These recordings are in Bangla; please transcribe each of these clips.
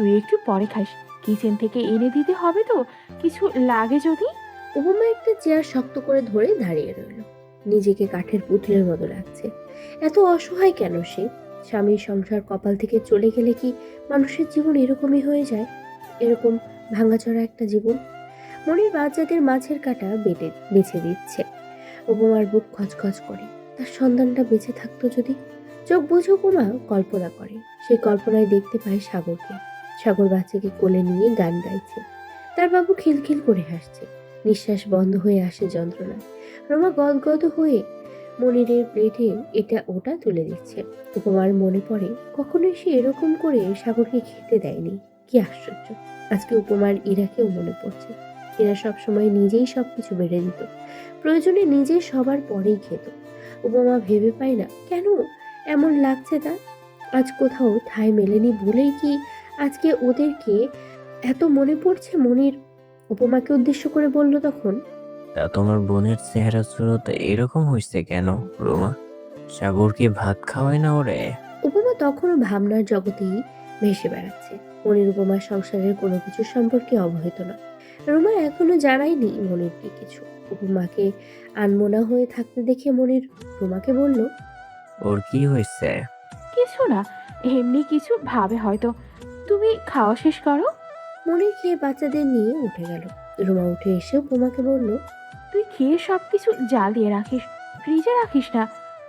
তুই একটু পরে খাস, কিচেন থেকে এনে দিতে হবে তো, কিছু লাগে যদি। উপমা একটা চেয়ার শক্ত করে ধরে দাঁড়িয়ে রইল। নিজেকে কাঠের পুতুলের মতো লাগছে। এত অসহায় কেন সে? স্বামীর সংসার কপাল থেকে চলে গেলে কি মানুষের জীবন এরকমই হয়ে যায়? এরকম ভাঙাচোরা একটা জীবন। মনির বাচ্চাদের মাছের কাঁটা বেছে দিচ্ছে। উপমার বুক খচখচ করে। তার সন্তানটা বেঁচে থাকতো যদি। চোখ বুঝে উপমা কল্পনা করে। সেই কল্পনায় দেখতে পায় সাগরকে। সাগর বাচ্চাকে কোলে নিয়ে গান গাইছে। তার বাবু খিলখিল করে হাসছে। নিঃশ্বাস বন্ধ হয়ে আসে যন্ত্রণায়। রোমা গদগদ হয়ে মনিরের প্লেটে এটা ওটা তুলে দিচ্ছে। উপমার মনে পড়ে কখনোই সে এরকম করে সাগরকে খেতে দেয়নি। কি আশ্চর্য! আজকে উপমার ইরাকেও মনে পড়ছে। এরা সবসময় নিজেই সবকিছু বেড়ে দিত, প্রয়োজনে নিজে সবার পরেই খেত। উপমা ভেবে পায় না কেন এমন লাগছে তার। আজ কোথাও ঠাঁই মেলেনি বলেই কি আজকে ওদেরকে এত মনে পড়ছে মনির? উপমাকে উদ্দেশ্য করে বলল তখন। তা তোমার বোনের চেহারা সুরত এরকম হয়েছে কেন রোমা? সাগর কি ভাত খাওয়ায় না ওরে? উপমা তখনও ভাবনার জগতেই ভেসে বেড়াচ্ছে। মনির উপমার সংসারের কোনো কিছু সম্পর্কে অবহিত নয়। রোমা এখনো জানায়নি মনিরকে কিছু। উপমাকে আনমনা হয়ে থাকতে দেখে মনির রোমাকে বলল। ওর কি হয়েছে? কিছু না, এমনি কিছু ভাবে হয়তো। তুমি খাওয়া শেষ করো। মনির খেয়ে বাচ্চাদের নিয়ে উঠে গেল। রোমা উঠে এসে উপমাকে বলল। তুই খেয়ে সবকিছু জাল দিয়ে রাখিস, ফ্রিজে রাখিস না,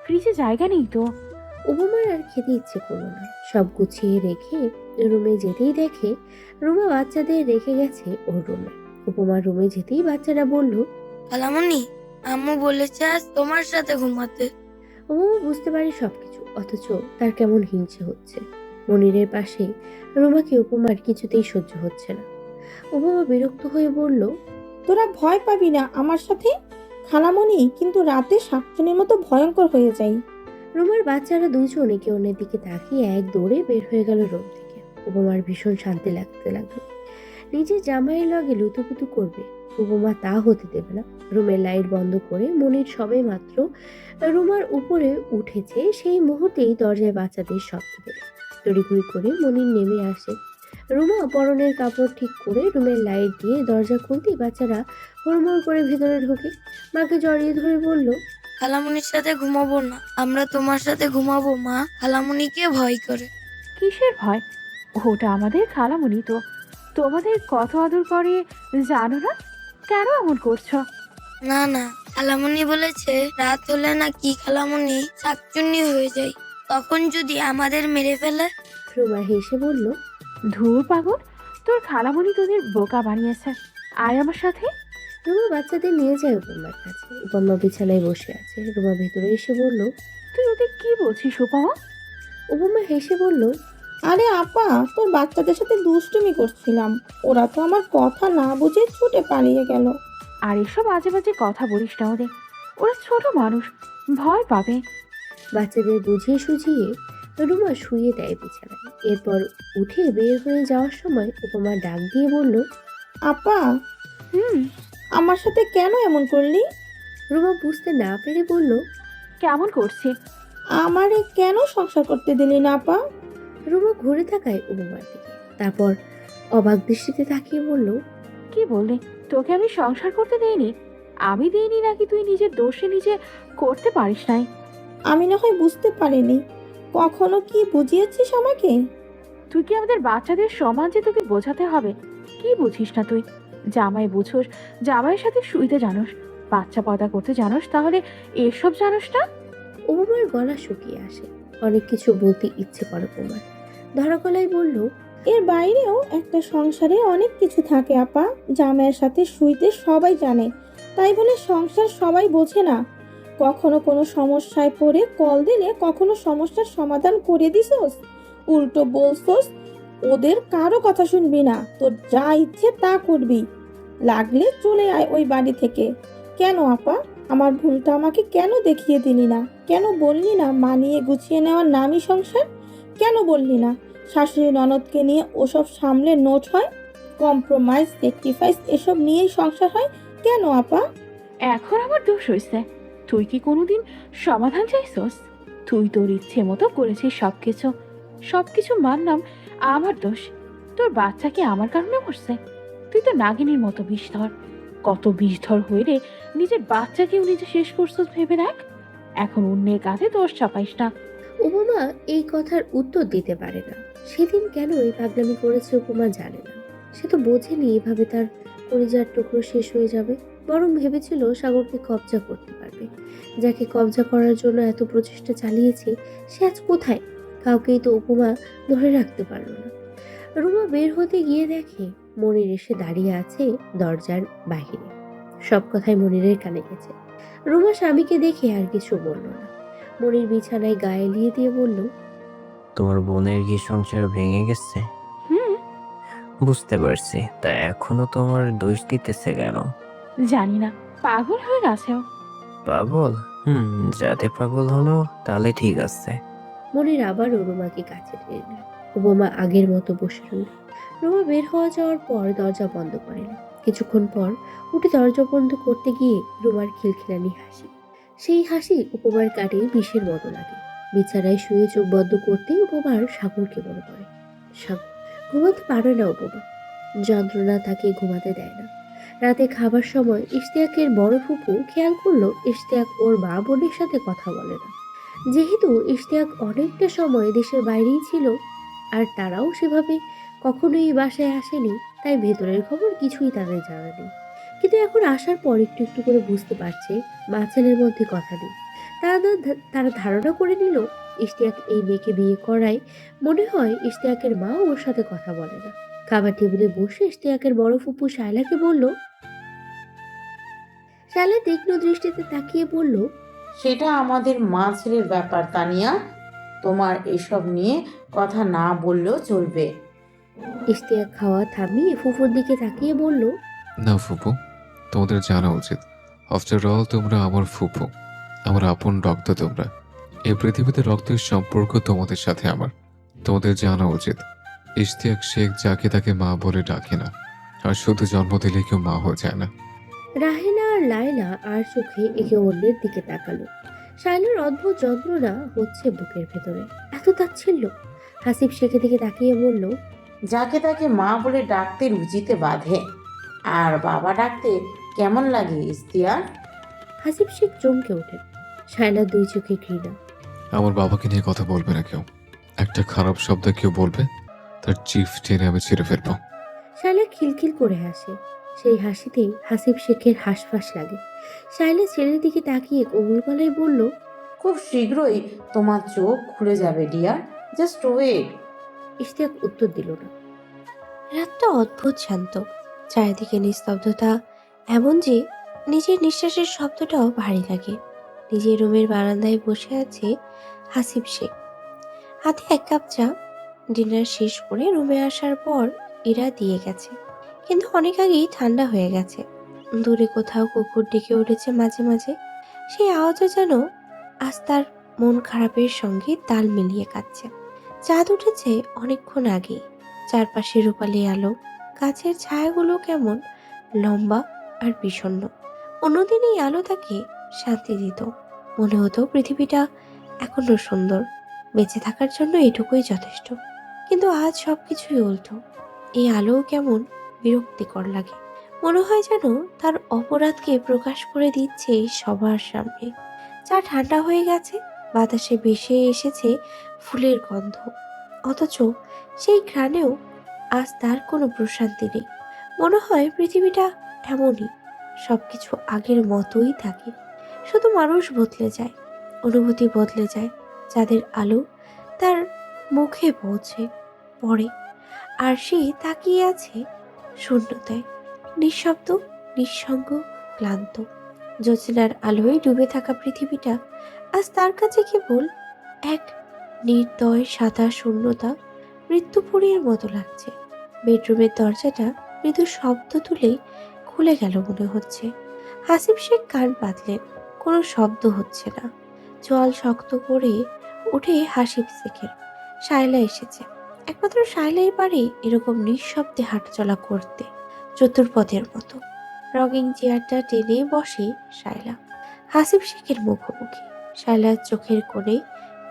ফ্রিজে জায়গা নেই তো। উপমার আর খেতে ইচ্ছে করলো না। সব গুছিয়ে রেখে রুমে যেতেই দেখে রুমা বাচ্চাদের রেখে গেছে ওর রুমে। উপমার রুমে যেতেই বাচ্চারা বলল। খালামণি, আম্মু বলেছে আজ তোমার সাথে ঘুমাতে। উপমা বুঝতে পারে সবকিছু, অথচ তার কেমন হিংসে হচ্ছে। মনিরের পাশে রুমাকে উপমার কিছুতেই সহ্য হচ্ছে না। উপমা বিরক্ত হয়ে বলল। তোরা ভয় পাবি না আমার সাথে? খালামণি কিন্তু রাতে শাকচুনির মতো ভয়ঙ্কর হয়ে যায়। রুমার বাচ্চারা দুজন একে অন্যের দিকে তাকিয়ে এক দৌড়ে বের হয়ে গেল রুম থেকে। উপমার ভীষণ শান্তি লাগতে লাগলো। নিজের জামাইয়ের লগে লুতুপুতু করবে, উপমা তা হতে দেবে না। রুমের লাইট বন্ধ করে মনির সবে মাত্র রুমার উপরে উঠেছে, সেই মুহূর্তেই দরজায় বাচ্চাদের শব্দ পেল। তড়িঘড়ি করে মনির নেমে আসে। রুমা পরনের কাপড় ঠিক করে রুমের লাইট দিয়ে দরজা খুলতেই বাচ্চারা হুড়মুড় করে ভেতরে ঢোকে। মাকে জড়িয়ে ধরে বলল। খালামণির সাথে ঘুমাবো না, আমরা তোমার সাথে ঘুমাবো মা। খালামণিকে ভয় করে। কিসের ভয়? ওটা আমাদের খালামণি তো, তোমাদের কত আদর করে জানো না? কেন এমন করছো? না না, খালামণি বলেছে রাত হলে নাকি খালামণি শাকচুন্নি হয়ে যায়, তখন যদি আমাদের মেরে ফেলে। রুমা হেসে বলল। ধুর পাগল, তোর খালামণি তোদের বোকা বানিয়েছে। আয় আমার সাথে। রুমা বাচ্চাদের নিয়ে যায় উপমার কাছে। উপমা বিছানায় বসে আছে। রুমা ভেতরে এসে বলল। তুই ওদের কি বলছিস উপমা? উপমা হেসে বলল। আরে আপা, তোর বাচ্চাদের সাথে দুষ্টুমি করছিলাম, ওরা তো আমার কথা না বুঝে ছুটে পালিয়ে গেল। আর এসব বাজে বাজে কথা বলিস না ওদের, ওরা ছোট মানুষ, ভয় পাবে। বাচ্চাদের বুঝিয়ে সুঝিয়ে রুমা শুইয়ে দেয় বিছানায়। এরপর উঠে বের হয়ে যাওয়ার সময় উপমা ডাক দিয়ে বলল। আপা, হুম। আমার সাথে কেন এমন করলি? রুমা বুঝতে না পেরে বলল। কেমন করছি? আমারে কেন সংসার করতে দিলি না আপা? রুমা ঘুরে তাকায় উপমার দিকে। তারপর অবাক দৃষ্টিতে তাকিয়ে বলল। কি বললি? তোকে আমি সংসার করতে দেইনি? আমি দেইনি নাকি তুই নিজের দোষে নিজে করতে পারিস নাই? আমি না হয় বুঝতে পারিনি, কখনো কি বুঝিয়েছিস আমাকে? তুই কি আমাদের বাচ্চাদের সমান যে তোকে বোঝাতে হবে? কি বুঝিস না তুই? জামাই বুঝোস, জামাইয়ের সাথে শুইতে জানোস, বাচ্চা পয়দা করতে জানোস, তাহলে এসব জানোস না? উপমার গলা শুকিয়ে আসে। অনেক কিছু বলতে ইচ্ছে করে উপমার। ধরা গলায় বলল। এর বাইরেও একটা সংসারে অনেক কিছু থাকে আপা, জামাইয়ের সাথে শুইতে সবাই জানে, তাই বলে সংসার সবাই বোঝে না। কখনো কোনো সমস্যায় পড়ে কল দিলে কখনো সমস্যার সমাধান করে দিছোস, উল্টো বলছোস ওদের কারো কথা শুনবি না, তোর যা ইচ্ছে তা করবি, লাগলে চলে আয় ওই বাড়ি থেকে। কেন আপা, আমার ভুলটা আমাকে কেন দেখিয়ে দিলি না? কেন বললি না মানিয়ে গুছিয়ে নেওয়ার নামই সংসার? কেন বললি না শাশুড়ি ননদকে নিয়ে ওসব সামলে নোট হয়, কম্প্রোমাইজ স্যাক্রিফাইস এসব নিয়েই সংসার হয়? কেন আপা? এখন আমার দোষ হয়েছে? তুই কি কোনোদিন সমাধান চাইছস? তুই তোর ইচ্ছে মতো করেছিস সবকিছু, সবকিছু মানলাম, আমার দোষ। তোর বাচ্চা কি আমার কারণে মরছে? তুই তো নাগিনীর মতো বিষধর। কত বিষধর হয়ে রে নিজের বাচ্চাকেও নিজে শেষ করছিস ভেবে দেখ। এখন অন্যের কাছে দোষ চাপাইস না। উপমা এই কথার উত্তর দিতে পারে না। সেদিন কেন এই পাগলামি করেছে উপমা জানে না। সে তো বোঝেনি এভাবে তার কলিজার টুকরো শেষ হয়ে যাবে। বরং ভেবেছিল সাগরকে কবজা করতে পারবে। যাকে কবজা করার জন্য এত প্রচেষ্টা চালিয়েছে সে আজ কোথায়? কাউকেই তো উপমা ধরে রাখতে পারলো না। রুমা বের হতে গিয়ে দেখে মনির এসে দাঁড়িয়ে আছে দরজার বাহিরে। সব কথাই মনিরের কানে গেছে। রুমা স্বামীকে দেখে আর কিছু বলল না। মনির বিছানায় গায়ে এলিয়ে দিয়ে বলল, তোমার বোনের কি সংসার ভেঙে গেছে? হুম। বুঝতে পারছি, তা এখনো তোমার দোষ দিতেছে কেন? জানি না, পাগল হয়ে গেছে ও। পাগল? যাতে পাগল হলো তাহলে ঠিক আছে। মনির আবারও রুমাকে কাছে টেনে নিল। উপমা আগের মতো বসে রইল। রুমা বের হওয়া যাওয়ার পর দরজা বন্ধ করে নিল। কিছুক্ষণ পর উঠে দরজা বন্ধ করতে গিয়ে রুমার খিলখিলানি হাসি। সেই হাসি উপমার কাটে বিষের মতো লাগে। বিছানায় শুয়ে চোখ বন্ধ করতেই উপমার সাগরকে মনে পড়ে। সাগর ঘুমাতে পারে না উপমা। যন্ত্রণা তাকে ঘুমাতে দেয় না। রাতে খাবার সময় ইশতিয়াকের বড় ফুপু খেয়াল করলো ইশতিয়াক ওর মা বোনের সাথে কথা বলে না। যেহেতু ইশতিয়াক অনেকটা সময় দেশের বাইরেই ছিল আর তারাও সেভাবে কখনোই এই বাসায় আসেনি, তাই ভেতরের খবর কিছুই তাদের জানা নেই। কিন্তু এখন আসার পর একটু একটু করে বুঝতে পারছে মা ছেলের মধ্যে কথা নেই। তারা ধারণা করে নিল ইশতিয়াক এই মেয়েকে বিয়ে করায় মনে হয় ইশতিয়াকের মা ওর সাথে কথা বলে না। খাবার টেবিলে বসে ইশতিয়াকের বড় ফুপু শায়লাকে বলল। শায়লা তীক্ষ্ণ দৃষ্টিতে তাকিয়ে বলল, সেটা আমাদের মা ছেলের ব্যাপার তানিয়া, তোমার এসব নিয়ে কথা না বললেও চলবে। ইশতিয়াক খাওয়া থামিয়ে ফুফুর দিকে তাকিয়ে বলল, না ফুপু, তোমাদের জানা উচিত। আফটার অল তোমরা আমার ফুপু, আমার আপন রক্ত। তোমরা এই পৃথিবীতে রক্তের সম্পর্ক তোমাদের সাথে আমার। তোমাদের জানা উচিত ইশতিয়াক শেখ যাকে তাকে মা বলে ডাকে না, আর শুধু জন্ম দিলে কেউ মা হয়ে যায় না। রাহেনা আর লায়লা আর চোখে একে অন্যের দিকে তাকালো। শায়লার অদ্ভুত যন্ত্রণা হচ্ছে বুকের ভেতরে। এত তাচ্ছিল্য। হাসিব শেখের দিকে তাকিয়ে বলল, যাকে তাকে মা বলে ডাকতে রুচিতে বাঁধে, আর বাবা ডাকতে কেমন লাগে ইস্তিয়ার? হাসিব শেখ চমকে ওঠেন। শায়লার দুই চোখে ঘৃণা। আমার বাবাকে নিয়ে কথা বলবে না কেউ। একটা খারাপ শব্দ কেউ বলবে, তার চিফ টেনে আমি ছিঁড়ে ফেলবো। শায়লা খিলখিল করে হাসে। সেই হাসিতেই হাসিব শেখের হাঁসফাঁস লাগে। শায়লা ছেলের দিকে তাকিয়ে কোমল গলায় বলল, খুব শীঘ্রই তোমার চোখ খুলে যাবে ডিয়ার, জাস্ট ওয়েট। ইশতিয়াক উত্তর দিল না। রাতটা অদ্ভুত শান্ত। চারিদিকে নিস্তব্ধতা, এমন যে নিজের নিঃশ্বাসের শব্দটাও ভারী লাগে। নিজের রুমের বারান্দায় বসে আছে হাসিব শেখ, হাতে এক কাপ চা। ডিনার শেষ করে রুমে আসার পর এরা দিয়ে গেছে, কিন্তু অনেক আগেই ঠান্ডা হয়ে গেছে। দূরে কোথাও কুকুর ডেকে উঠেছে মাঝে মাঝে। সেই আওয়াজও যেন আজ তার মন খারাপের সঙ্গে তাল মিলিয়ে কাটছে। চাঁদ উঠেছে অনেকক্ষণ আগেই। চারপাশে রূপালি আলো, গাছের ছায়াগুলো কেমন লম্বা আর বিষণ্ণ। অন্যদিন এই আলো তাকে শান্তি দিত। মনে হতো পৃথিবীটা এখনো সুন্দর, বেঁচে থাকার জন্য এটুকুই যথেষ্ট। কিন্তু আজ সবকিছুই উল্টো। এই আলো কেমন বিরক্তিকর লাগে। মনে হয় যেন তার অপরাধকে প্রকাশ করে দিচ্ছে সবার সামনে। চা ঠান্ডা হয়ে গেছে, বাতাসে ভেসে এসেছে ফুলের গন্ধ। অথচ সেই ঘ্রাণেও আজ তার কোনো প্রশান্তি নেই। মনে হয় পৃথিবীটা এমনই, সবকিছু আগের মতোই থাকে। শুধু মানুষ বদলে যায়, অনুভূতি বদলে যায়। যাদের আলো তার মুখে পড়ে, আর সে তাকিয়ে আছে শূন্যতায়, নিঃশব্দ, নিঃসঙ্গ, ক্লান্ত। জ্যোৎস্নার আলোয় ডুবে থাকা পৃথিবীটা আজ তার কাছে কেবল এক নির্দয় সাদা শূন্যতা, মৃত্যুপুরীর মতো লাগছে। বেডরুমের দরজাটা মৃদু শব্দ তুলেই খুলে গেল মনে হচ্ছে। হাসিব শেখ কান পাতলেন, কোনো শব্দ হচ্ছে না। জল শক্ত করে উঠে হাসিব শেখের। শায়লা এসেছে। একমাত্র শায়লাই পারে এরকম নিঃশব্দে হাঁটাচলা করতে, চতুর্পথের মতো। রঙিন চেয়ারটা টেনে বসে শায়লা হাসিব শেখের মুখোমুখি। শায়লার চোখের কোণে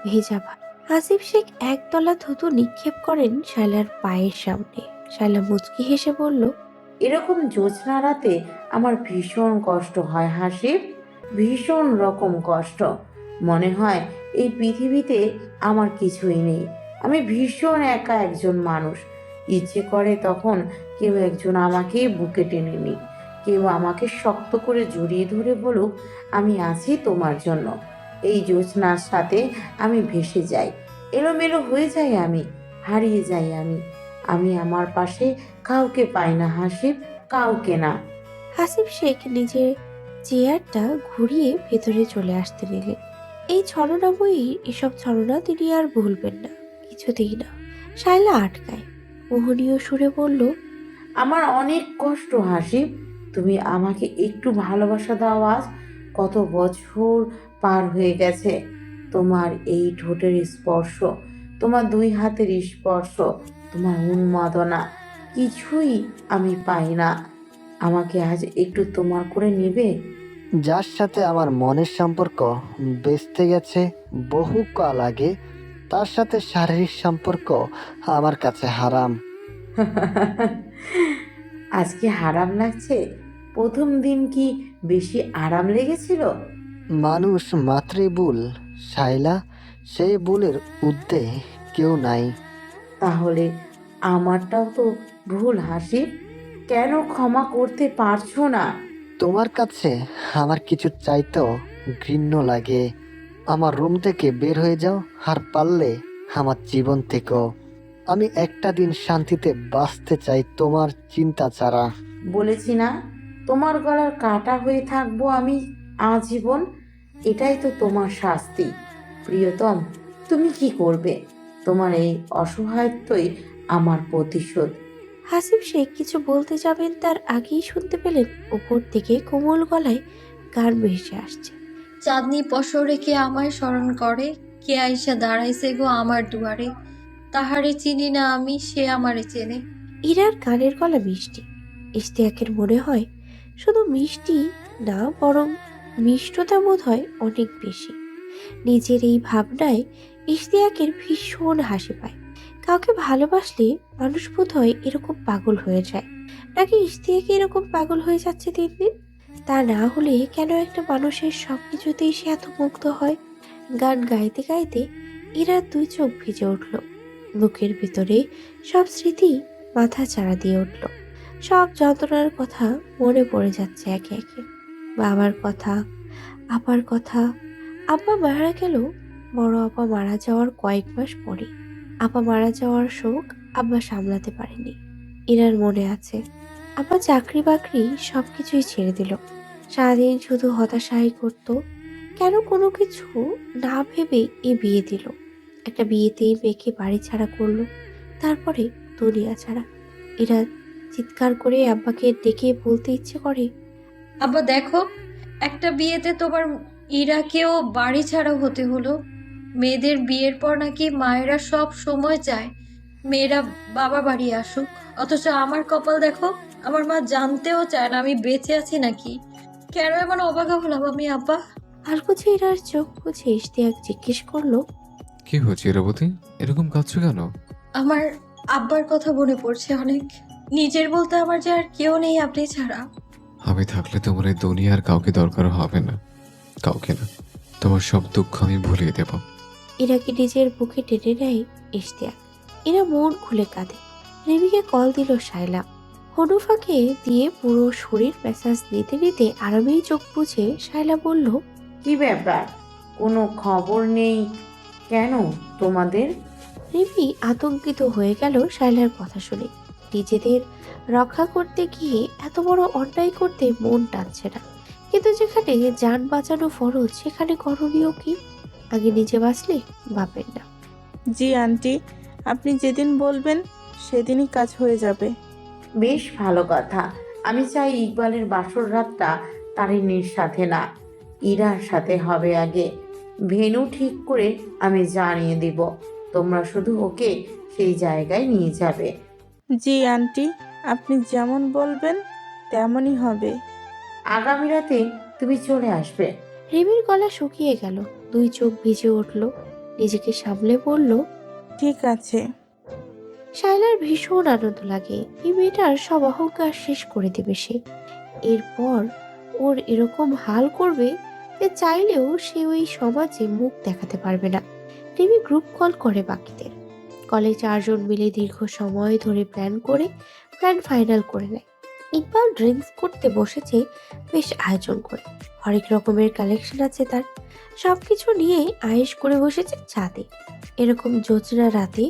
ভেজা ভাব। হাসিব শেখ একতলা থুতু নিক্ষেপ করেন শায়লার পায়ের সামনে। শায়লা মুচকি হেসে বলল, এরকম জ্যোৎস্না রাতে আমার ভীষণ কষ্ট হয় হাসিব, ভীষণ রকম কষ্ট। মনে হয় এই পৃথিবীতে আমার কিছুই নেই, আমি ভীষণ একা একজন মানুষ। ইচ্ছে করে তখন কেউ একজন আমাকে বুকে টেনে নিক, কেউ আমাকে শক্ত করে জড়িয়ে ধরে বলুক, আমি আছি তোমার জন্য। এই জ্যোৎস্নার সাথে আমি ভেসে যাই, এলোমেলো হয়ে যাই, আমি হারিয়ে যাই। আমি আমার পাশে কাউকে পাই না হাসিব, কাউকে না। হাসিব শেখ নিজের চেয়ারটা ঘুরিয়ে ভেতরে চলে আসতে নিলেন। এই ছলনা বইয়ের এসব ছলনা তিনি আর ভুলবেন না, কিছুতেই না। শায়লা আটকায়, মোহনীয় সুরে বলল, আমার অনেক কষ্ট হাসিব, তুমি আমাকে একটু ভালোবাসা দাও। আজ কত বছর পার হয়ে গেছে, তোমার এই ঠোঁটের স্পর্শ, তোমার দুই হাতের স্পর্শ, তোমার উন্মাদনা, কিছুই আমি পাই না। আমাকে আজ একটু তোমার করে নিবে? যার সাথে আমার মনের সম্পর্ক বেঁচতে গেছে বহু কাল আগে, তার সাথে শারীরিক সম্পর্ক আমার কাছে হারাম। আজকে হারাম লাগছে? প্রথম দিন কি বেশি আরাম লেগেছিল? মানুষ মাত্রই ভুল শাইলা, সেই ভুলের ঊর্ধ্বে কেউ নাই। তাহলে আমারটাও তো ভুল হাসিব, কেন ক্ষমা করতে পারছো না? তোমার কাছে আমার কিছু চাইতেও ঘৃণ্য লাগে। আমার রুম থেকে বের হয়ে যাও, আর পারলে আমার জীবন থেকেও। আমি একটা দিন শান্তিতে বাঁচতে চাই তোমার চিন্তা ছাড়া। বলেছি না, তোমার গলার কাটা হয়ে থাকবো আমি আজীবন। এটাই তো তোমার শাস্তি। প্রিয়তম, তুমি কি করবে? তোমার এই অসহায়ত্বই আমার প্রতিশোধ। হাসিব শেখ কিছু বলতে যাবেন তার আগেই শুনতে পেলেন উপর থেকে কোমল গলায় গান ভেসে আসছে। চাঁদনি পশর রেখে আমায় স্মরণ করে, কে আইসা দাঁড়াইছে গো আমার দুয়ারে। তাহারে চিনি না আমি, সে আমারে চেনে। ইরার গানের গলা মিষ্টি। ইশতিয়াকের মনে হয় শুধু মিষ্টি না, বরং মিষ্টতা বোধ হয় অনেক বেশি। নিজের এই ভাবনায় ইশতিয়াকের ভীষণ হাসি পায়। কাউকে ভালোবাসলে মানুষ বোধ হয় এরকম পাগল হয়ে যায়, নাকি ইশতিয়াক এরকম পাগল হয়ে যাচ্ছে দিন দিন? তা না হলে কেন একটা মানুষের সবকিছুতেই সে এত মুগ্ধ হয়? গান গাইতে গাইতে ইরার দুই চোখ ভিজে উঠল। বুকের ভিতরে সব স্মৃতি মাথা চাড়া দিয়ে উঠল। সব যন্ত্রণার কথা মনে পড়ে যাচ্ছে একে একে। বাবার কথা, আপার কথা। আব্বা মারা গেল বড় আপা মারা যাওয়ার কয়েক মাস পরে। আপা মারা যাওয়ার শোক আব্বা সামলাতে পারেনি। ইরার মনে আছে, আব্বা চাকরি বাকরি সবকিছুই ছেড়ে দিল। সারাদিন শুধু হতাশাই করত। কেন কোনো কিছু না ভেবে এই বিয়ে দিল? একটা বিয়েতেই মেয়েকে বাড়ি ছাড়া করলো, তারপরে দুনিয়া ছাড়া। এরা চিৎকার করে আব্বাকে ডেকে বলতে ইচ্ছে করে, আব্বা দেখো, একটা বিয়েতে তোমার ইরাকেও বাড়ি ছাড়া হতে হলো। মেয়েদের বিয়ের পর নাকি মায়েরা সব সময় চায় মেয়েরা বাবা বাড়ি আসুক, অথচ আমার কপাল দেখো, আমার মা জানতেও চায় না আমি বেঁচে আছি নাকি। কেন এমন অবাকা হলাম আমি আব্বা? আলকুচি ইরার চোখ বুঝে ইশতিয়াক জিজ্ঞেস করলো, কি হয়েছে ইরাবতী, এরকম কাঁদছো কেন? আমার আব্বার কথা মনে পড়ছে অনেক। নিজের বলতে আমার যে আর কেউ নেই আপনি ছাড়া। আমি থাকলে তোমার এই দুনিয়ার কাউকে দরকার হবে না, কাউকে না। তোমার সব দুঃখ আমি ভুলিয়ে দেব। ইরাকে নিজের বুকে টেনে নেয় ইশতিয়াক। ইরা মন খুলে কাঁদে। রিমিকে কল দিল শায়লা। হনুফাকে দিয়ে পুরো শরীর মেসাজ নিতে নিতে আরামেই চোখ বুঝে শায়লা বলল, কি ব্যাপার, কোনো খবর নেই কেন তোমাদের? রিমি আতঙ্কিত হয়ে গেল শায়লার কথা শুনে। নিজেদের রক্ষা করতে গিয়ে এত বড় অন্যায় করতে মন টানছে না, কিন্তু যেখানে যান বাঁচানো ফরজ সেখানে করণীয় কি? আগে নিজে বাঁচলে বাপের না। জি আন্টি, আপনি যেদিন বলবেন সেদিনই কাজ হয়ে যাবে। বেশ ভালো কথা। আমি চাই ইকবালের বাসর রাতটা তারিনীর সাথে না, ইরার সাথে হবে আগে। ভেন্যু ঠিক করে আমি জানিয়ে দিব, তোমরা শুধু ওকে সেই জায়গায় নিয়ে যাবে। জি আন্টি, আপনি যেমন বলবেন তেমনই হবে। আগামী রাতে তুমি চলে আসবে। রিমির গলা শুকিয়ে গেল, দুই চোখ ভিজে উঠল। নিজেকে সামলে বলল, ঠিক আছে। শায়লার ভীষণ আনন্দ লাগে। এই মেয়েটার সব অহংকার শেষ করে দেবে সে। এরপর ওর এরকম হাল করবে যে চাইলেও সে ওই সমাজে মুখ দেখাতে পারবে না। টিভি গ্রুপ কল করে বাকিদের। কলে 4 জন মিলে দীর্ঘ সময় ধরে প্ল্যান ফাইনাল করে নেয়। ইকবাল ড্রিঙ্কস করতে বসেছে বেশ আয়োজন করে। হরেক রকমের কালেকশন আছে তার। সবকিছু নিয়ে আয়েশ করে বসেছে ছাদে। এরকম জ্যোৎস্না রাতে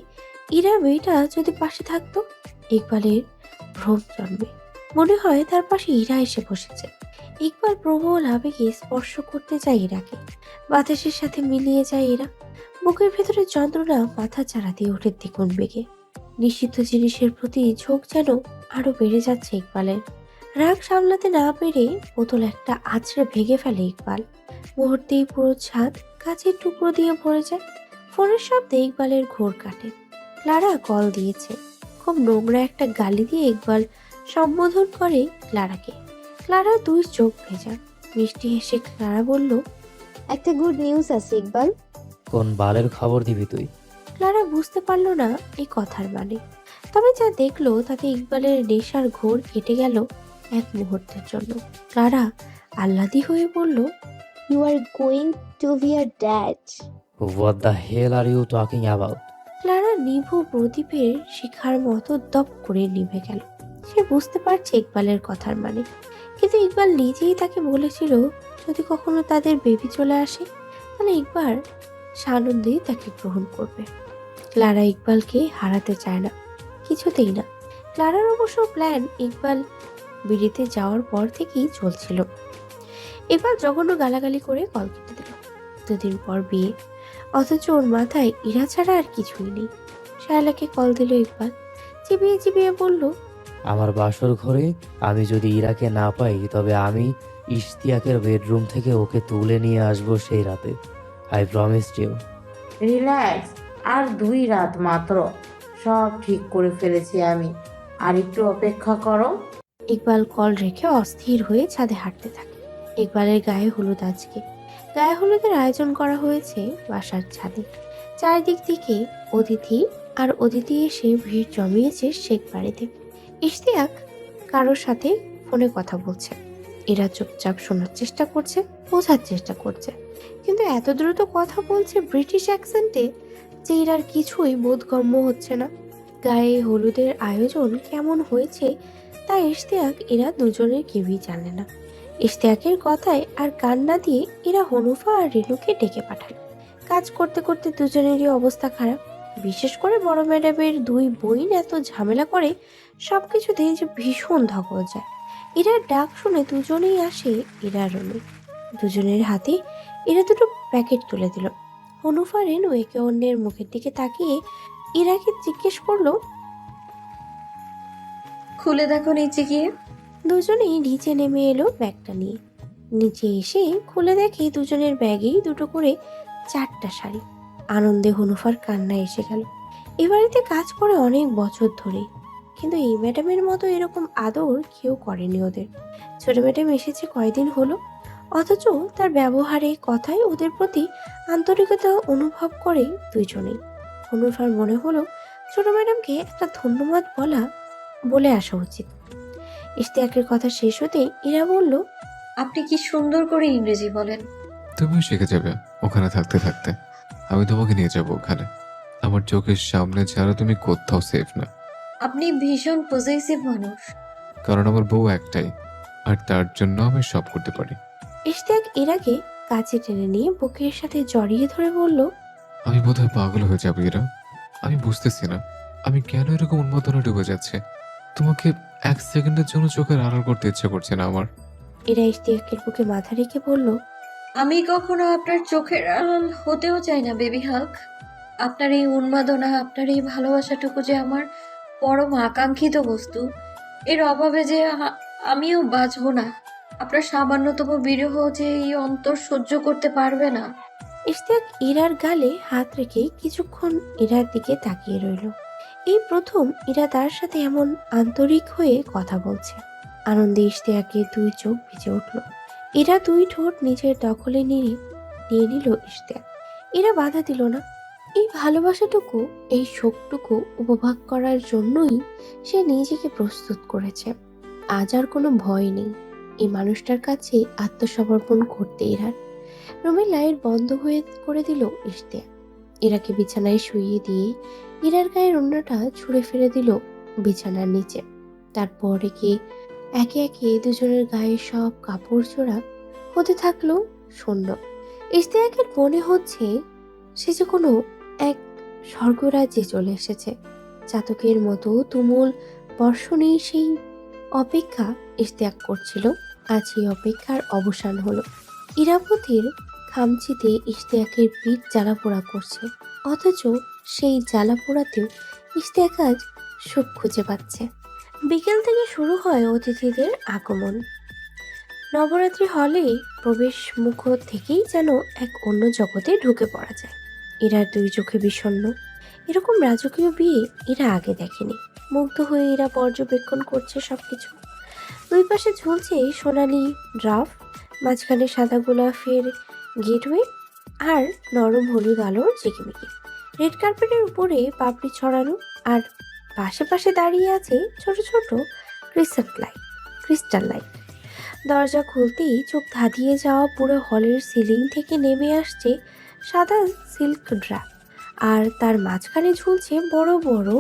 ইরা মেয়েটা যদি পাশে থাকতো, ইকবালের ভ্রম জন্মে। মনে হয় তার পাশে ইরা এসে বসেছে। ইকবাল প্রবল আবেগে স্পর্শ করতে চায় ইরাকে। বাতাসের সাথে মিলিয়ে যায় এরা। বুকের ভেতরে যন্ত্রণা মাথা চাড়া দিয়ে ওঠে দ্বিগুণ বেগে। নিষিদ্ধ জিনিসের প্রতি ঝোঁক যেন আরো বেড়ে যাচ্ছে ইকবালের। রাগ সামলাতে না পেরে বোতল একটা আছড়ে ভেঙে ফেলে ইকবাল। মুহূর্তেই পুরো ছাদ কাচের টুকরো দিয়ে ভরে যায়। ফোনের শব্দে ইকবালের ঘোর কাটে। ক্লারা কল দিয়েছে। খুব নোংরা একটা গালি দিয়ে ইকবাল সম্বোধন করে ক্লারাকে। ক্লারা 2 চোখ ভেজা। মিষ্টি হেসে ক্লারা বলল, একটা গুড নিউজ আছে ইকবাল। কোন বালের খবর দিবি তুই? ক্লারা বুঝতে পারল না এই কথার মানে। তবে যা দেখলো তাতে ইকবালের নেশার ঘোর কেটে গেল এক মুহূর্তের জন্য। ক্লারা আহ্লাদি হয়ে বলল, you are going to be a dad. What the hell are you talking about? Clara নিভু প্রদীপের শিখার মতো দপ করে নিভে গেল। সে বুঝতে পারছে ইকবালের কথার মানে, কিন্তু ইকবাল নিজেই তাকে বলেছিল যদি কখনো তাদের বেবি চলে আসে তাহলে ইকবাল সানন্দে তাকে গ্রহণ করবে। ক্লারা ইকবালকে হারাতে চায় না, কিছুতেই না। ক্লারার অবশ্য প্ল্যান ইকবাল বিড়িতে যাওয়ার পর থেকেই চলছিল। ইকবাল জঘন্য গালাগালি করে কল কেটে দিল। 2 দিন পর বিয়ে, অথচ ওর মাথায় ইরা ছাড়া আর কিছুই নেই। শায়লাকে কল দিল ইকবাল। চিবিয়ে চিবিয়ে বলল, আমার বাসর ঘরে আমি যদি ইরাকে না পাই তবে আমি ইশতিয়াকের বেডরুম থেকে ওকে তুলে নিয়ে আসবো সেই রাতে। I promise you. রিল্যাক্স, আর 2 রাত মাত্র, সব ঠিক করে ফেলেছি আমি, আর একটু অপেক্ষা করো। ইকবাল কল রেখে অস্থির হয়ে ছাদে হাঁটতে থাকে। ইকবালের গায়ে হলুদ আজকে। গায়ে হলুদের আয়োজন করা হয়েছে বাসার ছাদে। চারিদিক থেকে অতিথি আর অতিথি এসে ভিড় জমিয়েছে শেখ বাড়িতে। ইশতিয়াক কারোর সাথে ফোনে কথা বলছে। এরা চুপচাপ শোনার চেষ্টা করছে, বোঝার চেষ্টা করছে, কিন্তু এত দ্রুত কথা বলছে ব্রিটিশ অ্যাকসেন্টে যে এরার কিছুই বোধগম্য হচ্ছে না। গায়ে হলুদের আয়োজন কেমন হয়েছে তা ইশতিয়াক এরা দুজনের কেউই জানে না। ইশতিয়াকের কথায় আর কান না দিয়ে এরা হনুফা আর রেনুকে ডেকে পাঠায়। কাজ করতে করতে দুজনেরই অবস্থা খারাপ। বিশেষ করে বড় ম্যাডামের 2 বোন এত ঝামেলা করে সবকিছুতেই যে ভীষণ ধকল যায়। এরার ডাক শুনে দুজনেই আসে এরা রুমে। দুজনের হাতে এরা 2টো প্যাকেট তুলে দিল। হনুফা রেনু একে অন্যের মুখের দিকে তাকিয়ে ইরাকে জিজ্ঞেস করলো, খুলে দেখো নিচে গিয়ে। দুজনেই নিচে নেমে এলো ব্যাগটা নিয়ে। নিচে এসে খুলে দেখে দুজনের ব্যাগেই 2টো করে 4টা শাড়ি। আনন্দে হনুফার কান্না এসে গেল। এ বাড়িতে কাজ করে অনেক বছর ধরে, কিন্তু এই ম্যাডামের মতো এরকম আদর কেউ করেনি ওদের। ছোট ম্যাডাম এসেছে কয়দিন হলো, অথচ তার ব্যবহারে কথায় ওদের প্রতি আন্তরিকতা অনুভব করে দুইজনেই। হনুফার মনে হলো ছোট ম্যাডামকে একটা ধন্যবাদ বলে আসা উচিত। ইশতিয়াকের কথা শেষ হতেই ইরা বলল, আপনি কি সুন্দর করে ইংরেজি বলেন। তুমিও শিখে যাবে ওখানে থাকতে থাকতে। আমি তোমাকে নিয়ে যাবো ওখানে। আমার চোখের সামনে ছাড়া তুমি কোথাও সেফ না। আপনি ভীষণ পজেসিভ মানুষ। কারণ আমার বউ একটাই, আর তার জন্য আমি সব করতে পারি। ইশতিয়াক ইরাকে কাছে টেনে নিয়ে বুকের সাথে জড়িয়ে ধরে বলল, আমি বোধহয় পাগল হয়ে যাবো এরা। আমি বুঝতেছি না আমি কেন এরকম উন্মাদনা ডুবে যাচ্ছে। তোমাকে 1 সেকেন্ডের জন্য চোখের আড়াল করতে ইচ্ছে করছে না আমার। ইরা ইশতিয়াকের বুকে মাথা রেখে বলল, আমি কখনো আপনার চোখের আড়াল হতেও চাই না বেবি হাল্ক। আপনার এই উন্মাদনা, আপনার এই ভালোবাসাটুকু যে আমার পরম আকাঙ্ক্ষিত বস্তু, এর অভাবে যে আমিও বাঁচবো না। আপনার সামান্যতম বিরহ যে এই অন্তর সহ্য করতে পারবে না। ইশতিয়াক ইরার গালে হাত রেখে কিছুক্ষণ ইরার দিকে তাকিয়ে রইল। এই প্রথম ইরা তার সাথে এমন আন্তরিক হয়ে কথা বলছে। আনন্দে ইশতিয়াকের 2 চোখ ভিজে উঠল। ইরা 2 ঠোঁট নিজের দখলে নিয়ে নিল ইশতিয়াক। ইরা বাধা দিল না, এই ভালোবাসাটুকু, এই শোকটুকু উপভোগ করার জন্যই সে নিজেকে প্রস্তুত করেছে। আজ আর কোনো ভয় নেই এই মানুষটার কাছে আত্মসমর্পণ করতে। ইরার রুমের লাইট বন্ধ হয়ে করে দিল ইশতিয়াক। ইরাকে বিছানায় শুইয়ে দিয়ে ইরার গায়ের ওড়নাটা ছুঁড়ে ফেলে দিল বিছানার নিচে। তারপর একে একে দুজনের গায়ে সব কাপড় চোরা হতে থাকলো শূন্য। ইশতিয়াকের মনে হচ্ছে সে যে কোনো এক স্বর্গরাজ্যে চলে এসেছে। চাতকের মতো তুমুল বর্ষণে সেই অপেক্ষা ইশতিয়াক করছিল। আজ এই অপেক্ষার অবসান হলো। ইরাবতীর খামচিতে ইশতিয়াকের পিঠ জ্বালাপোড়া করছে, অথচ সেই জ্বালাপোড়াতেও ইশতিয়াক আজ সুখ খুঁজে পাচ্ছে। বিকেল থেকে শুরু হয় অতিথিদের আগমন। নবরাত্রি হলে প্রবেশ মুখ থেকেই যেন এক অন্য জগতে ঢুকে পড়া যায়। এরা দুই চোখে বিষণ্ণ। এরকম রাজকীয় বিয়ে এরা আগে দেখেনি। মুগ্ধ হয়ে এরা পর্যবেক্ষণ করছে সবকিছু। দুই পাশে ঝুলছে সোনালি ড্রাফ, মাঝখানে সাদা গোলাপের গেটওয়ে আর নরম হলুদ আলোর ঝিকিমিকি। রেড কার্পেটের উপরে পাপড়ি ছড়ানো, আর পাশে পাশে দাঁড়িয়ে আছে ছোট ছোট ক্রিস্টাল লাইট। দরজা খুলতেই চোখ ধাঁধিয়ে যাওয়া পুরো হলের সিলিং থেকে নেমে আসছে সাদা সিল্ক ড্রাপ, আর তার মাঝখানে ঝুলছে বড় বড়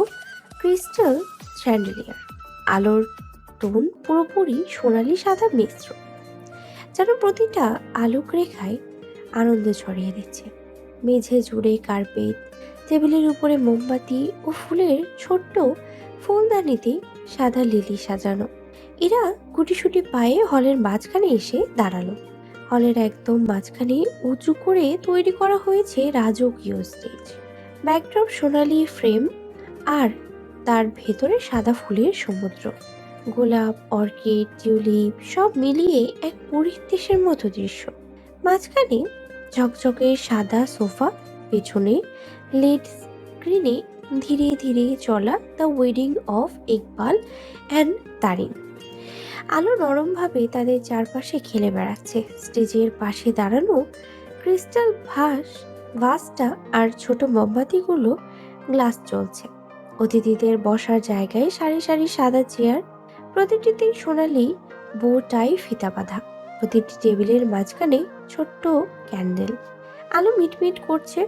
ক্রিস্টাল চ্যান্ডেলিয়ার। আলোর টোন পুরোপুরি সোনালি সাদা মিশ্র, যেন প্রতিটা আলোক রেখায় আনন্দ ছড়িয়ে দিচ্ছে। মেঝে জুড়ে কার্পেট, টেবিলের উপরে মোমবাতি ও ফুলের ছোট্ট ফুলদানিতে সাদা লিলি সাজানো। এরা গুটিসুটি পায়ে হলের মাঝখানে এসে দাঁড়ালো। হলের একদম মাঝখানে উঁচু করে তৈরি করা হয়েছে রাজকীয় স্টেজ। ব্যাকড্রপ সোনালি ফ্রেম, আর তার ভেতরে সাদা ফুলের সমুদ্র। গোলাপ, অর্কিড, টিউলিপ সব মিলিয়ে এক পরিবেশের মতো দৃশ্য। মাঝখানে ঝকঝকে সাদা সোফা, পেছনে লেড স্ক্রিনে ধীরে ধীরে চলা the wedding of Iqbal and Tarin. আলো নরমভাবে তাদের চারপাশে খেলে বেড়াচ্ছে। স্টেজের পাশে দাঁড়ানো ক্রিস্টাল ভাসটা আর ছোট মোমবাতিগুলো গ্লাস চলছে। অতিথিদের বসার জায়গায় সারি সারি সাদা চেয়ার, প্রতিটিতেই সোনালি বো টাই ফিতা বাঁধা। প্রতিটি টেবিলের মাঝখানে ছোট্ট ক্যান্ডেল। আলো মিটমিট করছে।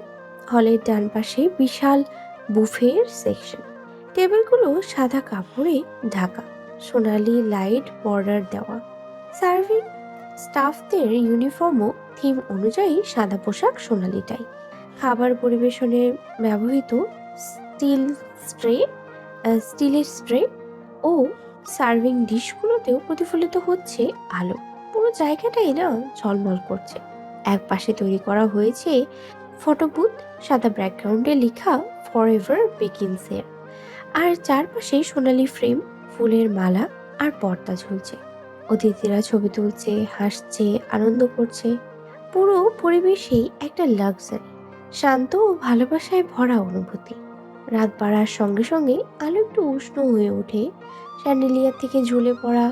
হলের ডান পাশে বিশাল বুফের সেকশন। টেবিলগুলো সাদা কাপড়ে ঢাকা, সোনালি লাইট বর্ডার দেওয়া। সার্ভিং স্টাফদের ইউনিফর্মও থিম অনুযায়ী সাদা পোশাক, সোনালি টাই। খাবার পরিবেশনে ব্যবহৃত স্টিলের স্ট্রে ও সার্ভিং ডিশগুলোতেও প্রতিফলিত হচ্ছে আলো। পুরো জায়গাটাই না ঝলমল করছে। এক পাশে তৈরি করা হয়েছে ফটোবুথ, সাদা ব্যাকগ্রাউন্ডে লেখা ফরএভার বিগিনস হিয়ার, আর চারপাশে সোনালি ফ্রেম, ফুলের মালা আর পর্দা ঝুলছে। অতিথিরা ছবি তুলছে, হাসছে, আনন্দ করছে। পুরো পরিবেশেই একটা লাক্সারি, শান্ত ও ভালোবাসায় ভরা অনুভূতি। রাত বাড়ার সঙ্গে সঙ্গে আলো একটু উষ্ণ হয়ে ওঠে। স্যান্ডেলিয়ার থেকে ঝুলে পড়া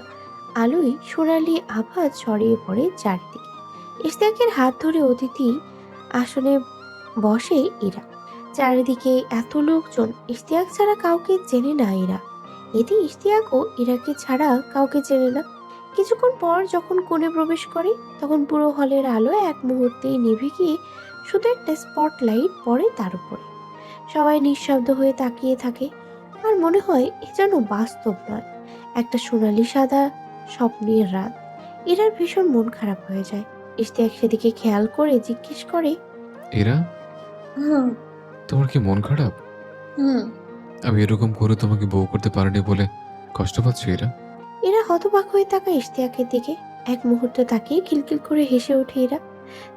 আলোয় সোনালি আভা ছড়িয়ে পড়ে চারদিকে। ইশতিয়াকের হাত ধরে অতিথি আসনে বসে ইরা। চারিদিকে এত লোকজন, ইশতিয়াক ছাড়া কাউকে চেনে না ইরা। এতে ইশতিয়াকও ইরাকে ছাড়া কাউকে চেনে না। কিছুক্ষণ পর যখন কোণে প্রবেশ করে, তখন পুরো হলের আলো এক মুহূর্তেই নিভে গিয়ে শুধু একটা স্পটলাইট পড়ে তার উপরে। সবাই নিঃশব্দ হয়ে তাকিয়ে থাকে, আর মনে হয় এ যেন বাস্তব নয়, একটা সোনালি সাদা স্বপ্নের রাত। ইরার ভীষণ মন খারাপ হয়ে যায়। ইশতিয়াক সেদিকে খেয়াল করে জিজ্ঞেস করে, এরা, হুম তোমার কি মন খারাপ? হুম আমি এরকম করে তোমাকে বউ করতে পারিনি বলে কষ্ট পাচ্ছ এরা? এরা হতবাক হয়ে তাকায় ইশতিয়াকের দিকে। এক মুহূর্ত তাকিয়ে কিলকিল করে হেসে ওঠে এরা।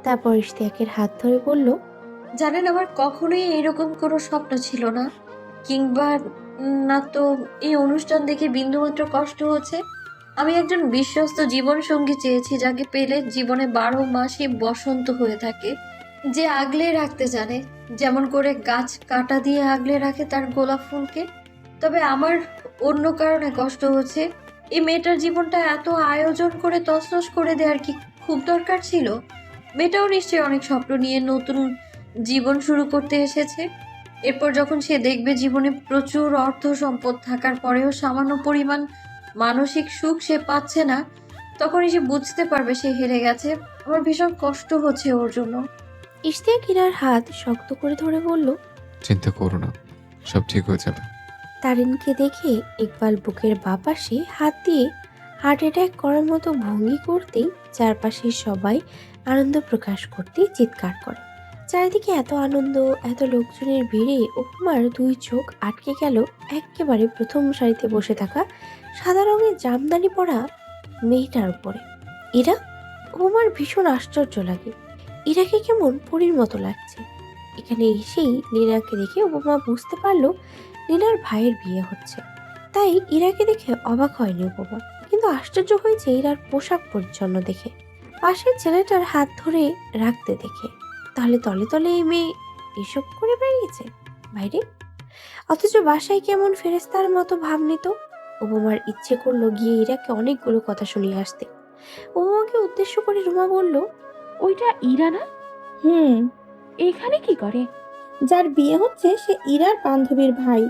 তারপর ইশতিয়াকের হাত ধরে বলল, জানেন, আমার কখনোই এরকম কোনো স্বপ্ন ছিল না, কিংবা না তো এই অনুষ্ঠান দেখে বিন্দুমাত্র কষ্ট হচ্ছে। আমি একজন বিশ্বস্ত জীবন সঙ্গী চেয়েছি, যাকে পেলে জীবনে 12 মাসই বসন্ত হয়ে থাকে, যে আগলে রাখতে জানে, যেমন করে গাছ কাটা দিয়ে আগলে রাখে তার গোলাপ ফুলকে। তবে আমার অন্য কারণে কষ্ট হচ্ছে। এই মেয়েটার জীবনটা এত আয়োজন করে তছনছ করে দেওয়ার কি খুব দরকার ছিল? মেয়েটাও নিশ্চয়ই অনেক স্বপ্ন নিয়ে নতুন জীবন শুরু করতে এসেছে। এরপর যখন সে দেখবে জীবনে প্রচুর অর্থ সম্পদ থাকার পরেও সামান্য পরিমাণ মানসিক সুখ সে পাচ্ছে না, তখনই সে বুঝতে পারবে সে হেরে গেছে। আমার ভীষণ কষ্ট হচ্ছে ওর জন্য। ইশতিয়াক ইরার হাত শক্ত করে ধরে বলল। চিন্তা করো না, সব ঠিক হয়ে যাবে। তারিনকে দেখে ইকবাল বুকের বাঁ পাশে হাত দিয়ে হার্ট অ্যাটাক করার মতো ভঙ্গি করতেই চারপাশে সবাই আনন্দ প্রকাশ করতে চিৎকার করে। চারিদিকে এত আনন্দ, এত লোকজনের ভিড়ে উপমার দুই চোখ আটকে গেল একেবারে প্রথম সারিতে বসে থাকা সাদা রঙের জামদানি পরা মেয়েটার উপরে। ইরা? উপমার ভীষণ আশ্চর্য লাগে। ইরাকে কেমন পরীর মতো লাগছে। এখানে এসেই লীনাকে দেখে উপমা বুঝতে পারলো লীনার ভাইয়ের বিয়ে হচ্ছে। তাই ইরাকে দেখে অবাক হয়নি উপমা, কিন্তু আশ্চর্য হয়েছে ইরার পোশাক পরিচ্ছন্ন দেখে, পাশের ছেলেটার হাত ধরে রাখতে দেখে। তাহলে তলে তলে এই মেয়ে এসব করে বেরিয়েছে বাইরে, অথচ বাসায় কেমন ফেরেস্তার মতো ভাব নিত। উপমার ইচ্ছে করলো গিয়ে ইরাকে অনেকগুলো কথা শুনিয়ে আসতে। উপমাকে উদ্দেশ্য করে রুমা বলল, ওইটা ইরা না? হুম, এখানে কি করে? যার বিয়ে হচ্ছে সে ইরার বান্ধবীর ভাই।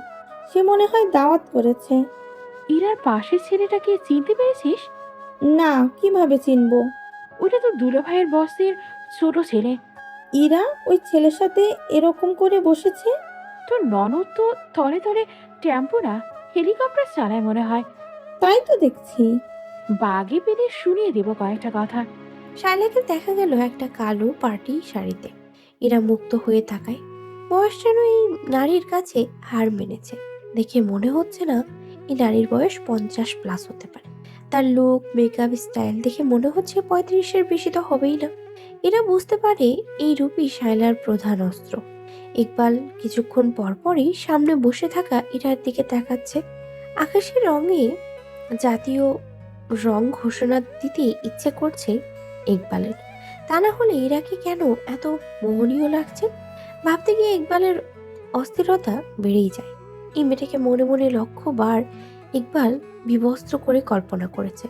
সে মনে হয় দাওয়াত করেছে। ইরার পাশের ছেলেটাকে চিনতে পেরেছিস? না, কিভাবে চিনবো? ওটা তো দুলো ভাইয়ের বসের ছোট ছেলে। ইরা ওই ছেলের সাথে এরকম করে বসেছে। তোর ননদ তো তলে তলে টেম্পো না হেলিকপ্টার চালায় মনে হয়। তাই তো দেখছি। বাগে পেলে শুনিয়ে দেব কয়েকটা কথা। শায়লাকে দেখা গেল একটা কালো পার্টি শাড়িতে। এরা মুক্ত হয়ে তাকায়। বয়স যেন এই নারীর কাছে হার মেনেছে। দেখে মনে হচ্ছে না এই নারীর বয়স 50+ হতে পারে। তার লুক, মেকআপ, স্টাইল দেখে মনে হচ্ছে 35-এর বেশি তো হবেই না। এরা বুঝতে পারে এই রূপই শায়লার প্রধান অস্ত্র। ইকবাল কিছুক্ষণ পরপরই সামনে বসে থাকা ইরার দিকে তাকাচ্ছে। আকাশের রঙে জাতীয় রং ঘোষণা দিতে ইচ্ছে করছে ইকবালের। তা না হলে ইরাকে কেন এত মোহনীয় লাগছে ভাবতে গিয়ে ইকবালের অস্থিরতা বেড়েই যায়। এই মেয়েটাকে মনে মনে লক্ষবার ইকবাল বিবস্ত্র করে কল্পনা করেছে।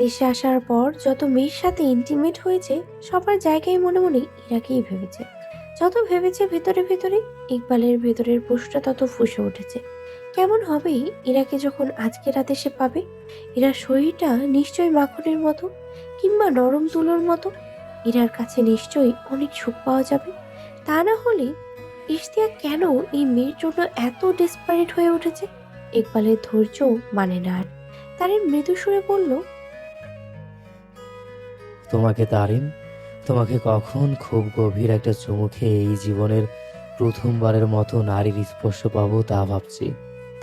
দেশে আসার পর যত মেয়ের সাথে ইন্টিমেট হয়েছে সবার জায়গায় মনে মনে ইরাকেই ভেবেছে। যত ভেবেছে ভেতরে ভেতরে ইকবালের ভেতরের প্রশ্নটা তত ফুসে উঠেছে। কেমন হবে ইরাকে যখন আজকে রাতে সে পাবে? ইরার শরীরটা নিশ্চয়ই মাখনের মতো কিংবা নরম তুলোর মতো। ইরার কাছে নিশ্চয়ই অনেক সুখ পাওয়া যাবে। তা না হলে ইশতিয়াক কেন এই মেয়ের জন্য এত ডেসপারেট হয়ে উঠেছে? ইকবালের ধৈর্য মানে না আর। তারিন মৃদু সুরে বলল, তোমাকে তারিন, তোমাকে কখন খুব গভীর একটা চুমুকে এই জীবনের প্রথমবারের মতো নারীর স্পর্শ পাবো তা ভাবছি।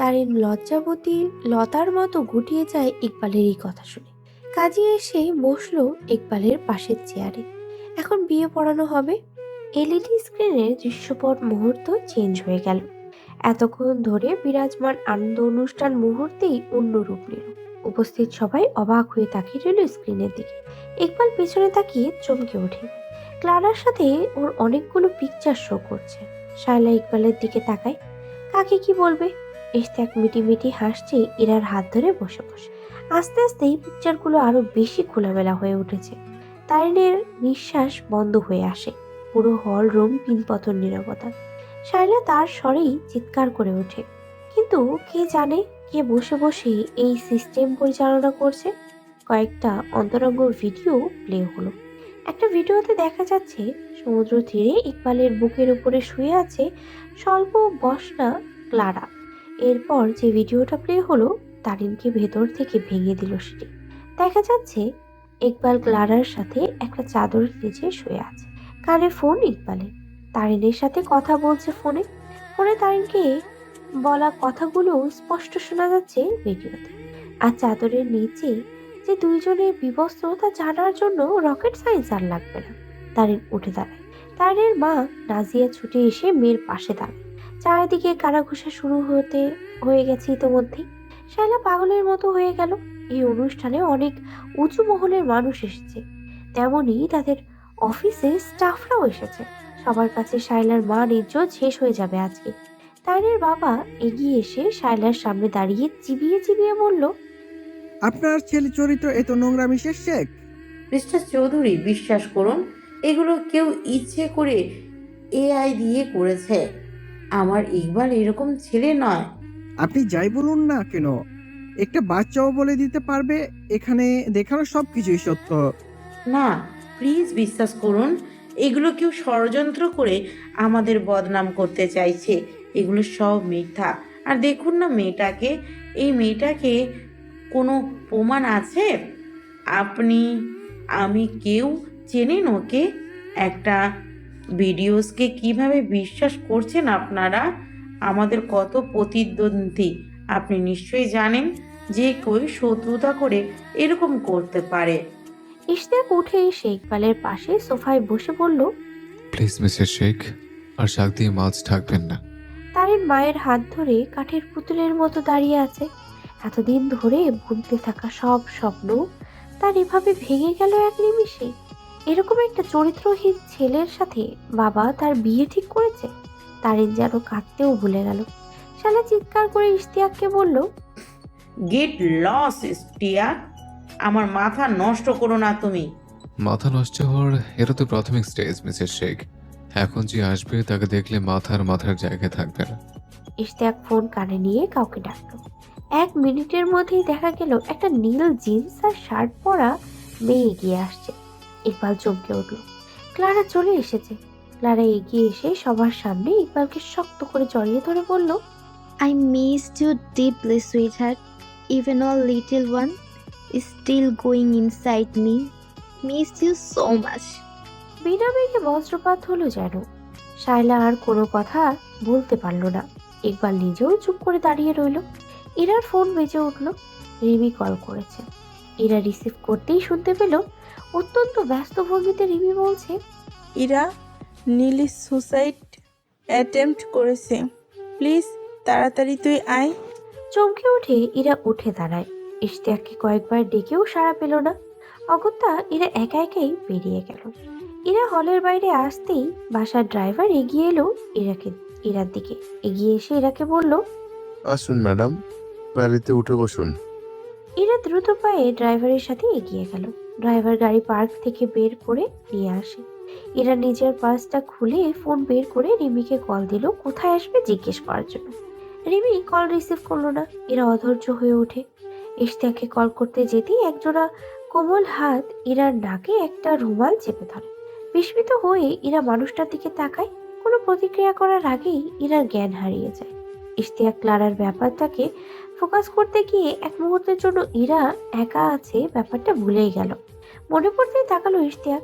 তারিন লজ্জাবতী লতার মতো গুটিয়ে যায় ইকবালের এই কথা শুনে। কাজী এসে বসলো ইকবালের পাশের চেয়ারে। এখন বিয়ে পড়ানো হবে। এলইডি স্ক্রিনের দৃশ্যপট মুহূর্ত চেঞ্জ হয়ে গেল। এতক্ষণ ধরে বিরাজমান আনন্দ অনুষ্ঠান মুহূর্তেই অন্য রূপ নিল। উপস্থিত সবাই অবাক হয়ে তাকিয়ে রইল স্ক্রিনের দিকে। ইকবাল পেছনে তাকিয়ে চমকে ওঠে। ক্লারার সাথে ওর অনেকগুলো পিকচার শো করছে। শায়লা ইকবালের দিকে তাকায়, কাকে কি বলবে। ইশতিয়াক মিটিমিটি হাসছে ইরার হাত ধরে বসে বসে। আস্তে আস্তে এই পিকচারগুলো আরো বেশি খোলামেলা হয়ে উঠেছে। তারিনের নিঃশ্বাস বন্ধ হয়ে আসে। পুরো হল রুম পিনপতন নীরবতা। শায়লা তার স্বরেই চিৎকার করে ওঠে, কিন্তু কে জানে কে বসে বসে এই সিস্টেম পরিচালনা করছে। কয়েকটা অন্তরঙ্গ ভিডিও প্লে হলো। একটা ভিডিওতে দেখা যাচ্ছে সমুদ্র তীরে ইকবালের বুকের উপরে শুয়ে আছে স্বল্প বসনা ক্লারা। এরপর যে ভিডিওটা প্লে হলো তারিনকে ভেতর থেকে ভেঙে দিল সেটি। দেখা যাচ্ছে ইকবাল ক্লারার সাথে একটা চাদরের নিচে শুয়ে আছে। কানে ফোন ইকবালের। তারিনের সাথে কথা বলছে ফোনে। ফোনে তারিনকে বলা কথাগুলো স্পষ্ট শোনা যাচ্ছে ভিডিওতে। আর চাদরের নিচে যে দুইজনের বিবস্ত্র তা জানার জন্য রকেট সায়েন্স আর লাগবে না। তারিন উঠে দাঁড়ায়। তারিনের মা নাজিয়া ছুটে এসে মেয়ের পাশে দাঁড়ায়। চারিদিকে কানাঘুষা শুরু হয়ে গেছে ইতোমধ্যেই। শায়লা পাগলের মতো হয়ে গেল। এই অনুষ্ঠানে অনেক উঁচু মহলের মানুষ এসেছে, তেমনি তাদের অফিসে স্টাফরাও এসেছে। সবার কাছে শায়লার মান ইজ্জত শেষ হয়ে যাবে আজকে। তারিনের বাবা এগিয়ে এসে শায়লার সামনে দাঁড়িয়ে চিবিয়ে চিবিয়ে বলল, আপনার ছেলে চরিত্র এত নোংরামি শেখ? মিস্টার চৌধুরী, বিশ্বাস করুন, এগুলো কেউ ইচ্ছে করে এআই দিয়ে করেছে। আমার ইকবাল এরকম ছেলে নয়। আপনি যাই বলুন না কেন, একটা বাচ্চাও বলে দিতে পারবে এখানে দেখানো সবকিছুই সত্য। না, প্লিজ বিশ্বাস করুন, এগুলো কেউ ষড়যন্ত্র করে আমাদের বদনাম করতে চাইছে। এগুলো সব মিথ্যা। আর দেখুন না মেয়েটাকে, এই মেয়েটাকে কোনো প্রমাণ আছে? আপনি, আমি, কেউ চেনেন ওকে? একটা ভিডিওসকে কিভাবে বিশ্বাস করছেন আপনারা? আমাদের কত প্রতিদ্বন্দ্বী আপনি নিশ্চয়ই জানেন। যে কেউ শত্রুতা করে এরকম করতে পারে। ইশতিয়াক উঠে এসে ইকবালের পাশে সোফায় বসে বলল, প্লিজ মিসেস শেখ, আর শাক দিয়ে মাছ ঢাকবেন না। তারিন মায়ের হাত ধরে কাঠের পুতুলের মতো দাঁড়িয়ে আছে। এতদিন ধরে বুনতে থাকা সব স্বপ্ন তার এভাবে ভেঙে গেল এক নিমিষে। এরকম একটা চরিত্রহীন ছেলের সাথে বাবা তার বিয়ে ঠিক করেছে। তারিন যেন কাঁদতেও ভুলে গেল। শালা চিৎকার করে ইশতিয়াককে বলল, গেট লস ইস্টিয়া, আমার মাথা নষ্ট করো না তুমি। মাথা নষ্ট হওয়ার এটা তো প্রাথমিক স্টেজ মিসেস শেখ। এখন যে আসবে তাকে দেখলে মাথার জায়গায় থাকবে না। ইশতিয়াক ফোন কানে নিয়ে কাউকে ডাকলো। 1 মিনিটের মধ্যেই দেখা গেল একটা নীল জিন্স আর শার্ট পরা মেয়ে এগিয়ে আসছে। ইকবাল চমকে উঠল। ক্লারা চলে এসেছে। ক্লারা এগিয়ে এসে সবার সামনে ইকবালকে শক্ত করে জড়িয়ে ধরে বলল, I missed you deeply, sweetheart. Even our little one is still going inside me. Missed you so much. বিনা মেঘে বজ্রপাত হলো যেন। শায়লা আর কোনো কথা বলতে পারল না। ইকবাল নিজেও চুপ করে দাঁড়িয়ে রইল। ইরার ফোন বেজে উঠল। রিমি কল করেছে। ইরা রিসিভ করতেই শুনতে পেল অত্যন্ত ব্যস্ত ভঙ্গিতে রিমি বলছে, ইরা, নীলি সুসাইড অ্যাটেম্প্ট করেছে, প্লিজ তাড়াতাড়ি তুই আয়। চমকে উঠে ইরা উঠে দাঁড়ায়। ইশতিয়াককে কয়েকবার ডেকেও সাড়া পেল না। অগত্যা ইরা একা একাই বেরিয়ে গেল। ইরা হলের বাইরে আসতেই বাসার ড্রাইভার এগিয়ে এলো ইরার দিকে। এগিয়ে এসে ইরাকে বলল, আসুন ম্যাডাম, গাড়িতে উঠে বসুন। ইরা দ্রুত পায়ে ড্রাইভারের সাথে এগিয়ে গেল। ড্রাইভার গাড়ি পার্ক থেকে বের করে নিয়ে আসে। ইরা নিজের পার্সটা খুলে ফোন বের করে রিমিকে কল দিল কোথায় আসবে জিজ্ঞেস করার জন্য। রিমি কল রিসিভ করলো না। ইরা অধৈর্য হয়ে ওঠে। ইশতিয়াককে কল করতে যেতেই একজোড়া কোমল হাত ইরার নাকে একটা রুমাল চেপে ধরে। বিস্মিত হয়ে ইরা মানুষটার দিকে তাকায়। কোনো প্রতিক্রিয়া করার আগেই ইরার জ্ঞান হারিয়ে যায়। ইশতিয়াক ক্লারার ব্যাপারটাকে ফোকাস করতে গিয়ে এক মুহূর্তের জন্য ইরা একা আছে ব্যাপারটা ভুলেই গেল। মনে পড়তেই তাকালো ইশতিয়াক।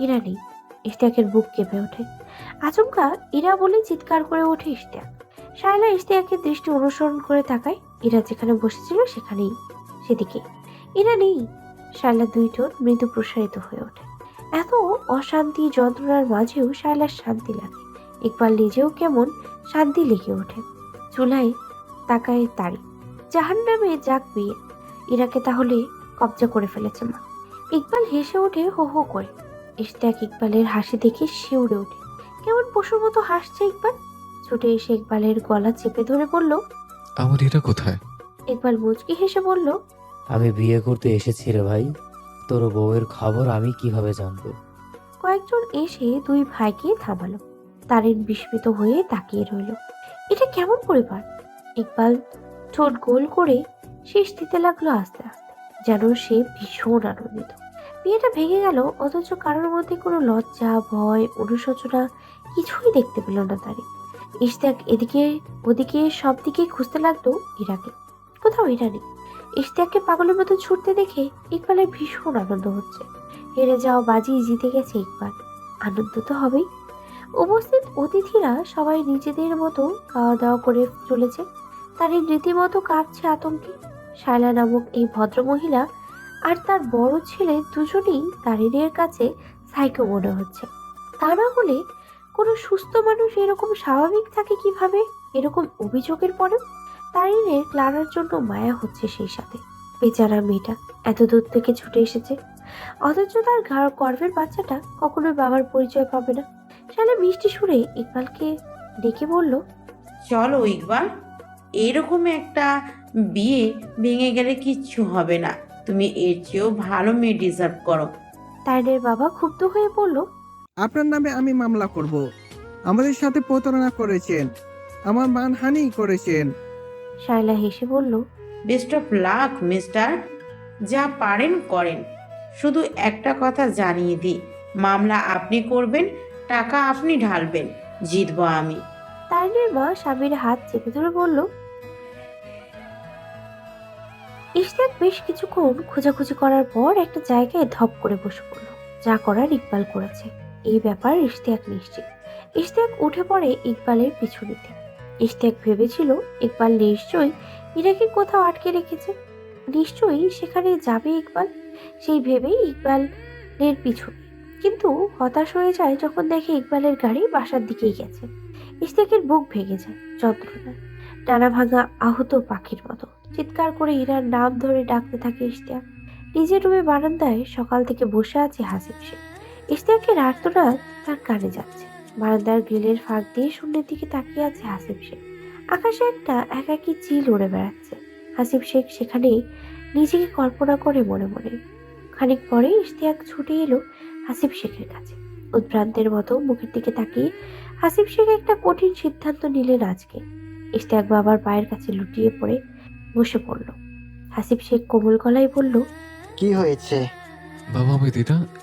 ইরা নেই। ইশতিয়াকের বুক কেঁপে ওঠে। আচমকা ইরা বলে চিৎকার করে ওঠে ইশতিয়াক। শায়লা ইশতিয়াকের দৃষ্টি অনুসরণ করে তাকায়। ইরা যেখানে বসেছিল সেখানেই, সেদিকে। ইরা নেই। শায়লা 2 ঠোঁট মৃদু প্রসারিত হয়ে ওঠে। এত অশান্তি যন্ত্রণার মাঝেও শায়লার শান্তি লাগে। ইকবাল নিজেও কেমন শান্তি লেগে ওঠে। চুলায় তাকায় তারি। জাহান্নামে যাক বিয়ে, ইরাকে তাহলে কবজা করে ফেলেছে মা। ইকবাল হেসে ওঠে হো হো করে। ইশতিয়াক ইকবালের হাসি দেখে শিউরে ওঠে। কেমন পশুর মতো হাসছে ইকবাল। ছুটে এসে ইকবালের গলা চেপে ধরে বলল, আমার এটা কোথায়? ইকবাল মুচকি হেসে বলল, আমি বিয়ে করতে এসেছি রে ভাই, তোর বউয়ের খবর আমি কিভাবে জানবো? কয়েকজন এসে 2 ভাইকে থামালো। তারিন বিস্মিত হয়ে তাকিয়ে রইল। এটা কেমন পরিবার? ইকবাল ঠোঁট গোল করে শেষ দিতে লাগলো আস্তে আস্তে, যেন সে ভীষণ আনন্দিত। বিয়েটা ভেঙে গেল, অথচ কারোর মধ্যে কোনো লজ্জা, ভয়, অনুশোচনা কিছুই দেখতে পেল না তারিন। ইশতিয়াক এদিকে ওদিকে সব দিকে খুঁজতে লাগলো ইরাকে। কোথাও ইরা নেই। ইশতিয়াককে পাগলের মতো ছুটতে দেখে ইকবালের ভীষণ আনন্দ হচ্ছে। হেরে যাওয়া বাজি জিতে গেছে ইকবাল। আনন্দ তো হবেই। উপস্থিত অতিথিরা সবাই নিজেদের মতো খাওয়া দাওয়া করে চলেছে। তারিন রীতিমতো কাঁপছে আতঙ্কে। শায়লা নামক এই ভদ্রমহিলা আর তার বড় ছেলে দুজনেই তারিনের কাছে সাইকো মনে হচ্ছে। তা না হলে কোনো সুস্থ মানুষ এরকম স্বাভাবিক থাকে কিভাবে? এরকম অভিযোগের পরেও তারিনের ক্লারার জন্য মায়া হচ্ছে। সেই সাথে বেচারা মেয়েটা এত দূর থেকে ছুটে এসেছে, অথচ তার গর্ভের বাচ্চাটা কখনোই বাবার পরিচয় পাবে না। শালা মিষ্টি সুরে ইকবালকে ডেকে বলল, চলো ইকবাল, এরকম একটা বিয়ে ভেঙে গেলে কিচ্ছু হবে না। তুমি এর চেয়েও ভালো মেয়ে ডিজার্ভ করো। তারিনের বাবা ক্ষুব্ধ হয়ে বলল, আপনার নামে আমি মামলা করব। আমাদের সাথে প্রতারণা করেছেন, আমার মানহানি করেছেন। শায়লা হেসে বলল, বেস্ট অফ লাক মিস্টার, যা পারেন করেন। শুধু একটা কথা জানিয়ে দিই, মামলা আপনি করবেন, টাকা আপনি ঢালবেন, জিতবো আমি। তারিনের মা স্বামীর হাত চেপে ধরে বলল। ইশতিয়াক বেশ কিছুক্ষণ খোঁজাখুঁজি করার পর একটা জায়গায় ধপ করে বসে পড়ল। যা করার ইকবাল করেছে, এই ব্যাপার ইশতিয়াক নিশ্চিত। ইশতিয়াক উঠে পড়ে ইকবালের পিছু নিতে। ইশতিয়াক ভেবেছিল ইকবাল নিশ্চয়ই ইরাকে কোথাও আটকে রেখেছে, নিশ্চয়ই সেখানে যাবে ইকবাল, সেই ভেবেই ইকবালের পিছু নেয়। কিন্তু হতাশ হয়ে যায় যখন দেখে ইকবালের গাড়ি বাসার দিকেই গেছে। ইশতিয়াকের বুক ভেঙে যায় যন্ত্রণায়, ডানা ভাঙা আহত পাখির মতো চিৎকার করে ইরার নাম ধরে ডাকতে থাকে ইশতিয়াক। নিজের রুমে বারান্দায় সকাল থেকে বসে আছে হাসিব শেখ। ইশতিয়াকের আর্তনাদ তার কানে যাচ্ছে। বারান্দার গ্রিলের ফাঁক দিয়ে শূন্যের দিকে তাকিয়ে আছে হাসিব শেখ। আকাশে একটা একাকী চিল উড়ে বেড়াচ্ছে। হাসিব শেখ সেখানেই নিজেকে কল্পনা করে মনে মনে। খানিক পরে ইশতিয়াক ছুটে এলো হাসিব শেখের কাছে। উদ্ভ্রান্তের মতো মুখের দিকে তাকিয়ে হাসিব শেখ একটা কঠিন সিদ্ধান্ত নিলেন আজকে। ইশতিয়াক বাবার পায়ের কাছে লুটিয়ে পড়ে বসে পড়ল। হাসিব শেখ কোমল গলায় বলল, কি হয়েছে? বাবা, আমি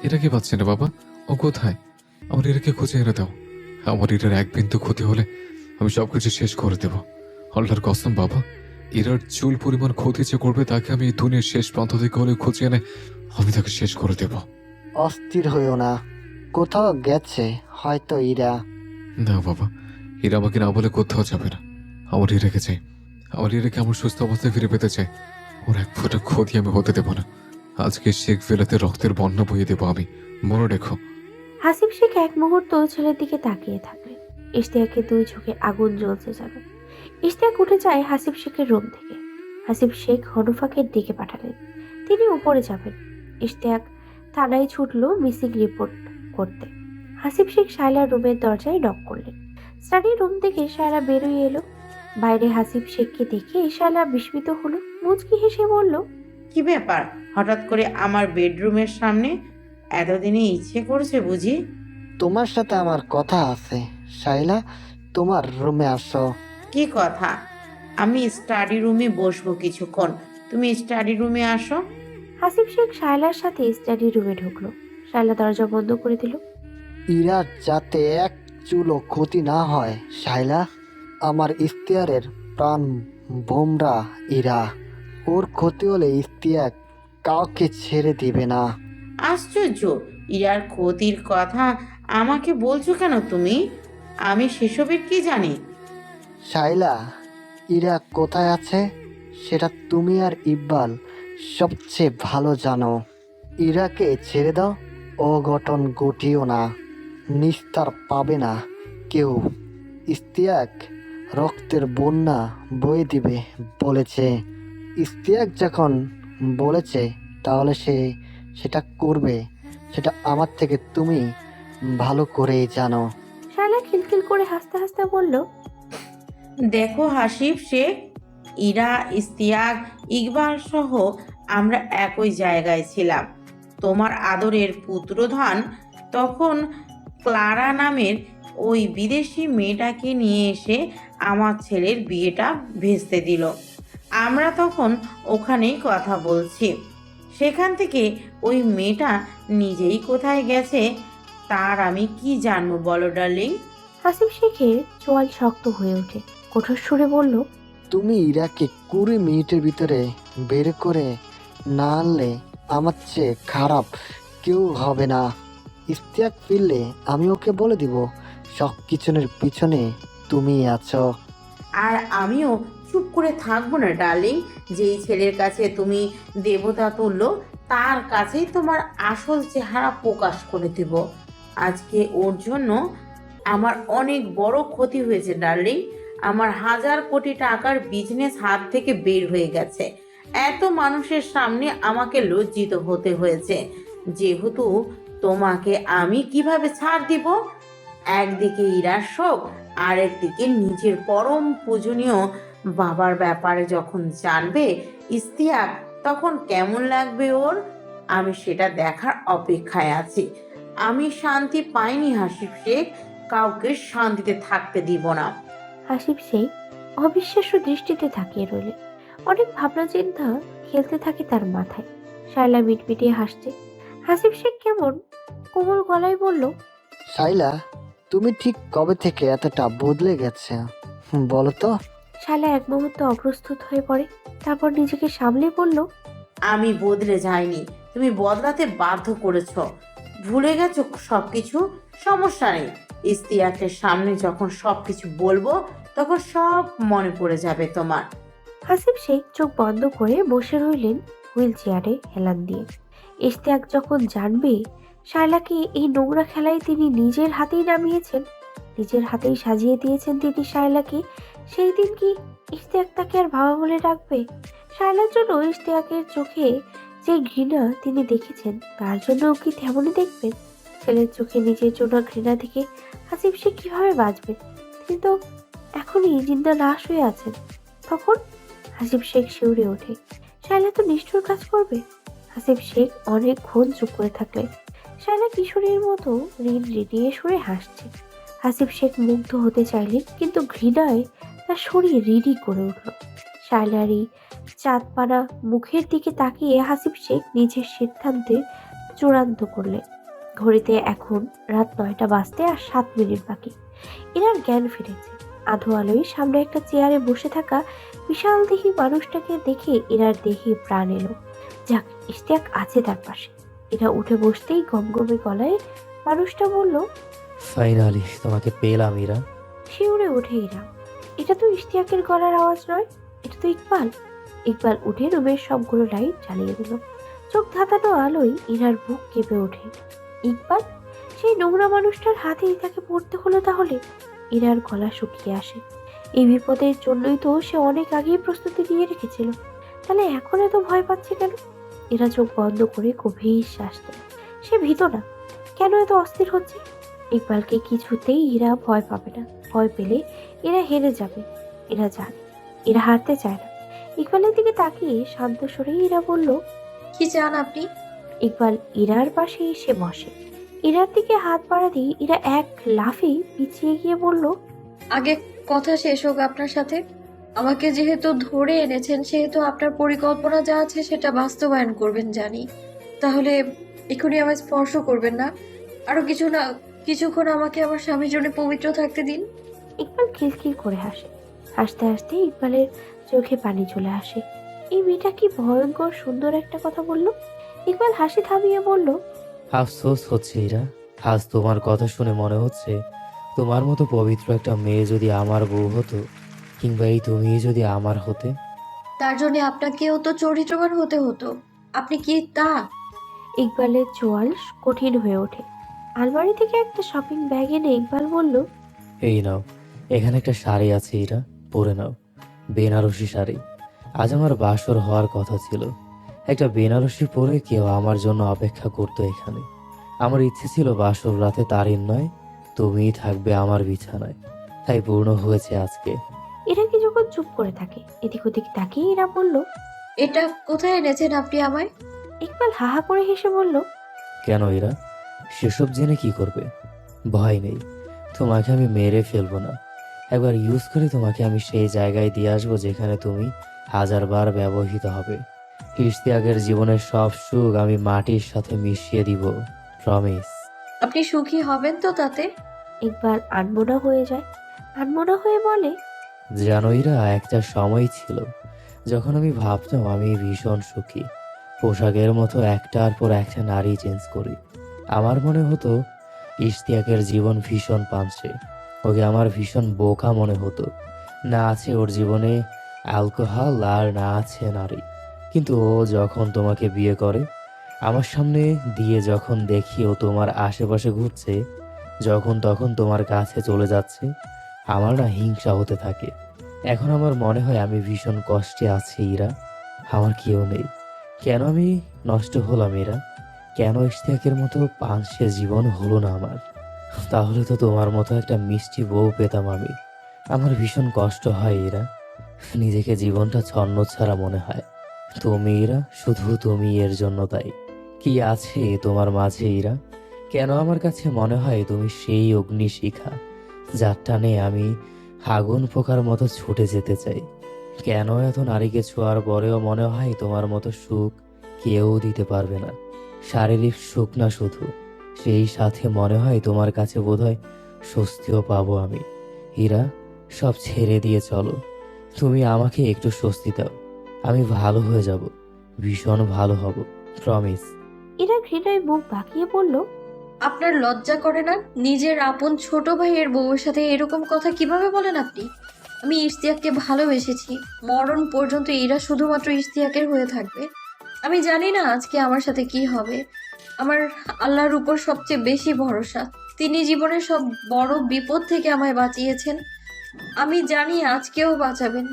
এটাকে পাচ্ছি না বাবা। ও কোথায়? আমার এটাকে খুঁজে এনে দাও। আমার এটার এক বিন্দু ক্ষতি হলে আমি সবকিছু শেষ করে দেব। আল্লাহর কসম বাবা, এরার চুল পরিমাণ ক্ষতি যে করবে তাকে আমি এই দুনিয়ার শেষ প্রান্ত থেকে হলে খুঁজে এনে আমি তাকে শেষ করে দেব। অস্থির হইও না, কোথাও গেছে হয়তো ইরা। না বাবা, এরা আমাকে না বলে কোথাও যাবে না। আমার এরাকে চাই, আমার এরাকে আমার সুস্থ অবস্থায় ফিরে পেতে চাই। ওর এক ফোঁটা ক্ষতি আমি হতে দেব না। আজকে শেখ ফেলাতে রক্তের বন্যা বইয়ে দেবো আমি, মনে রেখো। হাসিব শেখ এক মুহূর্ত ছেলের দিকে তাকিয়ে থাকলেন। ইশতিয়াকের দুই চোখে আগুন জ্বলছে যেন। ইশতিয়াক উঠে যায় হাসিব শেখের রুম থেকে। হাসিব শেখ হনুফাকে ডেকে পাঠালেন, তিনি উপরে যাবেন। ইশতিয়াক থানায় ছুটল মিসিং রিপোর্ট করতে। হাসিব শেখ শায়লার রুমের দরজায় নক করলেন। স্টাডি রুম থেকে শায়লা বেরোয় এলো। বাইরে হাসিব শেখকে দেখে শায়লা বিস্মিত হলো, মুচকি হেসে বলল, কি ব্যাপার, হঠাৎ করে আমার বেডরুমের সামনে? এতদিনে ইচ্ছে করছে বুঝি? তোমার সাথে আমার কথা আছে শাইলা, তোমার রুমে আসো। কি কথা? আমি স্টাডি রুমে বসবো কিছুক্ষণ, তুমি স্টাডি রুমে আসো। হাসিব শেখ শায়লার সাথে স্টাডি রুমে ঢুকলো। শায়লা দরজা বন্ধ করে দিল। ইরার যাতে এক চুলও ক্ষতি না হয় শাইলা, আমার ইশতিয়ারের প্রাণ বোমরা ইরা। ওর ক্ষতি হলে ইশতিয়াক কাউকে ছেড়ে দিবে না। আশ্চর্য, ইরার ক্ষতির কথা আমাকে বলছো কেন তুমি? আমি সেসবের কি জানি? শাইলা, ইরা কোথায় আছে সেটা তুমি আর ইকবাল সবচেয়ে ভালো জানো। ইরাকে ছেড়ে দাও, অঘটন ঘটিও না, নিস্তার পাবে না কেউ। ইশতিয়াক রক্তের বন্যা বয়ে দিবে বলেছে। ইশতিয়াক যখন বলেছে তাহলে সেটা করবে, সেটা আমার থেকে তুমি ভালো করেই জানো। শায়লা খিলখিল করে হাসতে হাসতে বলল, দেখো হাসিব শেখ, ইরা, ইশতিয়াক, ইকবাল সহ আমরা একই জায়গায় ছিলাম। তোমার আদরের পুত্রধন তখন ক্লারা নামের ওই বিদেশি মেয়েটাকে নিয়ে এসে আমার ছেলের বিয়েটা ভেস্তে দিল। আমরা তখন ওখানেই কথা বলছি। সেখান থেকে ওই মেয়েটা নিজেই কোথায় গেছে তার আমি কি জানবো বলো ডার্লিং? হাসিব শেখের চোয়াল শক্ত হয়ে ওঠে। কঠোর সুরে বলল, তুমি ইরাকে 20 মিনিটের ভিতরে বের করে না আনলে আমার চেয়ে খারাপ কেউ হবে না। ইশতিয়াক ফিরলে আমি ওকে বলে দিব সব কিছুর পিছনে তুমি আছো। আর আমিও চুপ করে থাকবো না ডার্লিং। যেই ছেলের কাছে তুমি দেবতা তুল্য, তার কাছেই তোমার আসল চেহারা প্রকাশ করে দেব। আজকে ওর জন্য আমার অনেক বড় ক্ষতি হয়েছে ডার্লিং। আমার 1000 কোটি টাকার বিজনেস হাত থেকে বের হয়ে গেছে। এত মানুষের সামনে আমাকে লজ্জিত হতে হয়েছে। যেহেতু তোমাকে আমি কিভাবে ছাড় দিব? একদিকে ইরার শোক, আরেকদিকে নিজের পরম পূজনীয় বাবার ব্যাপারে যখন জানবে ইশতিয়াক, তখন কেমন লাগবে ওর? আমি সেটা দেখার অপেক্ষায় আছি। আমি শান্তি পাইনি হাসিব শেখ, কাউকে শান্তিতে থাকতে দিব না। হাসিব সেই অবিশ্বাস্য দৃষ্টিতে তাকিয়ে রইল। অনেক ভাবনা চিন্তা খেলতে থাকে তার মাথায়। শায়লা মিটমিটিয়ে হাসছে। হাসিব শেখ কেমন কোমল গলায় বলল, শাইলা, তুমি ঠিক কবে থেকে এতটা বদলে গেছে বলো তো? শায়লা এক মুহূর্তে অপ্রস্তুত হয়ে পড়ে, তারপর নিজেকে সামলে বলল, আমি বদলে যাইনি, তুমি বদলাতে বাধ্য করেছো। ভুলে গেছো সবকিছু? সমস্যা নেই, ইস্তিয়াকের সামনে যখন সবকিছু বলবো তখন সব মনে পড়ে যাবে তোমার। হাসিব শেখ চোখ বন্ধ করে বসে রইলেন হুইল চেয়ারে হেলান দিয়ে। ইশতিয়াক যখন জানবে শায়লাকে এই নোংরা খেলায় তিনি নিজের হাতেই নামিয়েছেন, নিজের হাতেই সাজিয়ে দিয়েছেন তিনি শায়লাকে, সেই দিন কি ইশতিয়াক তাকে আর বাবা বলে ডাকবে? শায়লার জন্য ইশতিয়াকের চোখে যে ঘৃণা তিনি দেখেছেন তার জন্য কি তেমনই দেখবেন? ছেলের চোখে নিজের জন্য ঘৃণা থেকে হাসিব শেখ কিভাবে বাঁচবেন? তিনি তো এখনই জিন্দা লাশ হয়ে আছেন। তখন হাসিব শেখ শিউরে ওঠে। শায়লা তো নিষ্ঠুর কাজ করবে। হাসিব শেখ অনেকক্ষণ চুপ করে থাকলেন। শায়লা কিশোরীর মতো ঋণ রিডিয়ে সরে হাসছে। হাসিব শেখ মুগ্ধ হতে চাইলেন, কিন্তু ঘৃণায় তার শরীর রিডি করে উঠল। শায়লার এই চাঁদপানা মুখের দিকে তাকিয়ে হাসিব শেখ নিজের সিদ্ধান্তে চূড়ান্ত করলেন। ঘড়িতে এখন রাত 9টা বাজতে আর 7 মিনিট বাকি। এনার জ্ঞান ফিরেছে। আধো আলোয় সামনে একটা চেয়ারে বসে থাকা বিশাল দেহী মানুষটাকে দেখে এনার দেহে প্রাণ এলো। যাক, ইশতিয়াক আছে তার পাশে। এরা উঠে বসতেই গমগমে গলায় মানুষটা বলল, ফাইনালি তোমাকে পেলাম ইরা। শিউরে ওঠে এরা। এটা তো ইশতিয়াকের গলার আওয়াজ নয়, এটা তো ইকবাল। ইকবাল উঠে রুমের সবগুলো লাইট জ্বালিয়ে দিল। চোখ ধাঁধানো আলোয় ইরার বুক কেঁপে ওঠে। ইকবাল? সেই নোংরা মানুষটার হাতেই তাকে পড়তে হলো তাহলে? ইরার গলা শুকিয়ে আসে। এই বিপদের জন্যই তো সে অনেক আগেই প্রস্তুতি নিয়ে রেখেছিল। তাহলে এখন এত ভয় পাচ্ছে কেন? এরা চোখ বন্ধ করে গভীর শ্বাস নেয়। সে ভীত না, কেন এত অস্থির হচ্ছে? ইকবালকে কিছুতেই এরা ভয় পাবে না। ভয় পেলে এরা হেরে যাবে। এরা জানে এরা হারতে চায় না। ইকবালের দিকে তাকিয়ে শান্ত স্বরে এরা বলল, কি চান আপনি? ইকবাল ইরার পাশে এসে বসে। ইরার দিকে হাত বাড়াতেই ইরা এক লাফে পিছিয়ে গিয়ে বলল, আগে কথা শেষ হোক আপনার সাথে। আমাকে যেহেতু ধরে এনেছেন, সেহেতু আপনার পরিকল্পনা যা আছে সেটা বাস্তবায়ন করবেন জানি। তাহলে এখনই আমায় স্পর্শ করবেন না। আরো কিছুক্ষণ আমাকে আমার স্বামীর জন্য পবিত্র থাকতে দিন। ইকবাল খিলখিল করে হাসে। হাসতে হাসতে ইকবালের চোখে পানি চলে আসে। এই মেয়েটা কি ভয়ঙ্কর সুন্দর একটা কথা বলল। ইকবাল হাসি থামিয়ে বলল, আফসোস হচ্ছে ইরা, আজ তোমার কথা শুনে মনে হচ্ছে তোমার মতো পবিত্র একটা মেয়ে যদি আমার বউ হতো, কিংবা এই তুমি যদি আমার হতে। তার জন্য আপনাকেও তো চরিত্রবান হতে হতো। আপনি কি তা? ইকবালের চোয়াল কঠিন হয়ে ওঠে। আলমারি থেকে একটা শপিং ব্যাগ এনে ইকবাল বলল, এই নাও, এখানে একটা শাড়ি আছে ইরা, পরে নাও। বেনারসি শাড়ি। আজ আমার বাসর হওয়ার কথা ছিল। একটা বেনারসি পরে কেউ আমার জন্য অপেক্ষা করতো এখানে। আমার ইচ্ছে ছিল বাসর রাতে তারিন নয়, তুমিই থাকবে আমার বিছানায়। তাই পূর্ণ হয়েছে আজকে। এরা কিছুক্ষণ চুপ করে থাকে। এদিক ওদিক তাকিয়ে এরা বলল, এটা কোথায় এনেছেন আপনি আমায়? ইকবাল হাহা করে হেসে বলল, কেন এরা? সেসব জেনে কি করবে? ভয় নেই, তোমাকে আমি মেরে ফেলবো না। একবার ইউজ করে তোমাকে আমি সেই জায়গায় দিয়ে আসবো যেখানে তুমি 1000বার ব্যবহৃত হবে। ইশতিয়াকের জীবনের সব সুখ আমি মাটির সাথে মিশিয়ে দিব, প্রমিস। আপনি সুখী হবেন তো তাতে? ইকবাল আনমনা হয়ে যায়। আনমনা হয়ে বলে, জানোইরা, একটা সময় ছিল যখন আমি ভাবতাম আমি ভীষণ সুখী। পোশাকের মতো একটার পর একটা নারী চেঞ্জ করি। আমার মনে হতো ইশতিয়াকের জীবন ভীষণ পাঞ্চে। ওকে আমার ভীষণ বোকা মনে হতো। না আছে ওর জীবনে অ্যালকোহল আর না আছে নারী। কিন্তু ও যখন তোমাকে বিয়ে করে, আমার সামনে দিয়ে যখন দেখি ও তোমার আশেপাশে ঘুরছে, যখন তখন তোমার কাছে চলে যাচ্ছে, আমার না হিংসা হতে থাকে। এখন আমার মনে হয় আমি ভীষণ কষ্টে আছি ইরা। আমার কেউ নেই। কেন আমি নষ্ট হলাম ইরা? কেন ইশতিয়াকের মতো পাঁচশে জীবন হলো না আমার? তাহলে তো তোমার মতো একটা মিষ্টি বউ পেতাম আমি। আমার ভীষণ কষ্ট হয় ইরা। নিজেকে জীবনটা ছন্ন ছাড়া মনে হয়। তুমি ইরা, শুধু তুমি এর জন্য। তাই কি আছে তোমার মাঝে ইরা? কেন আমার কাছে মনে হয় তুমি সেই অগ্নিশিখা যার টানে আমি আগুন পোকার মতো ছুটে যেতে চাই? কেন এত নারীকে ছোঁয়ার পরেও মনে হয় তোমার মতো সুখ কেউ দিতে পারবে না? শারীরিক সুখ না শুধু, সেই সাথে মনে হয় তোমার কাছে বোধহয় স্বস্তিও পাবো আমি। হীরা, সব ছেড়ে দিয়ে চলো। তুমি আমাকে একটু স্বস্তি দাও, আমি ভালো হয়ে যাব, ভীষণ ভালো হব, প্রমিস। ইরা ঘৃণায় মুখ বাঁকিয়ে বলল, আপনার লজ্জা করে না? নিজের আপন ছোট ভাইয়ের বউয়ের সাথে এরকম কথা কিভাবে বলেন আপনি? আমি ইশতিয়াককে ভালোবেসেছি, মরণ পর্যন্ত এরা শুধুমাত্র ইশতিয়াকের হয়ে থাকবে। আমি জানি না আজকে আমার সাথে কি হবে। আমার আল্লাহর উপর সবচেয়ে বেশি ভরসা। তিনি জীবনের সব বড় বিপদ থেকে আমায় বাঁচিয়েছেন। আমি জানি আজকেও বাঁচাবেন।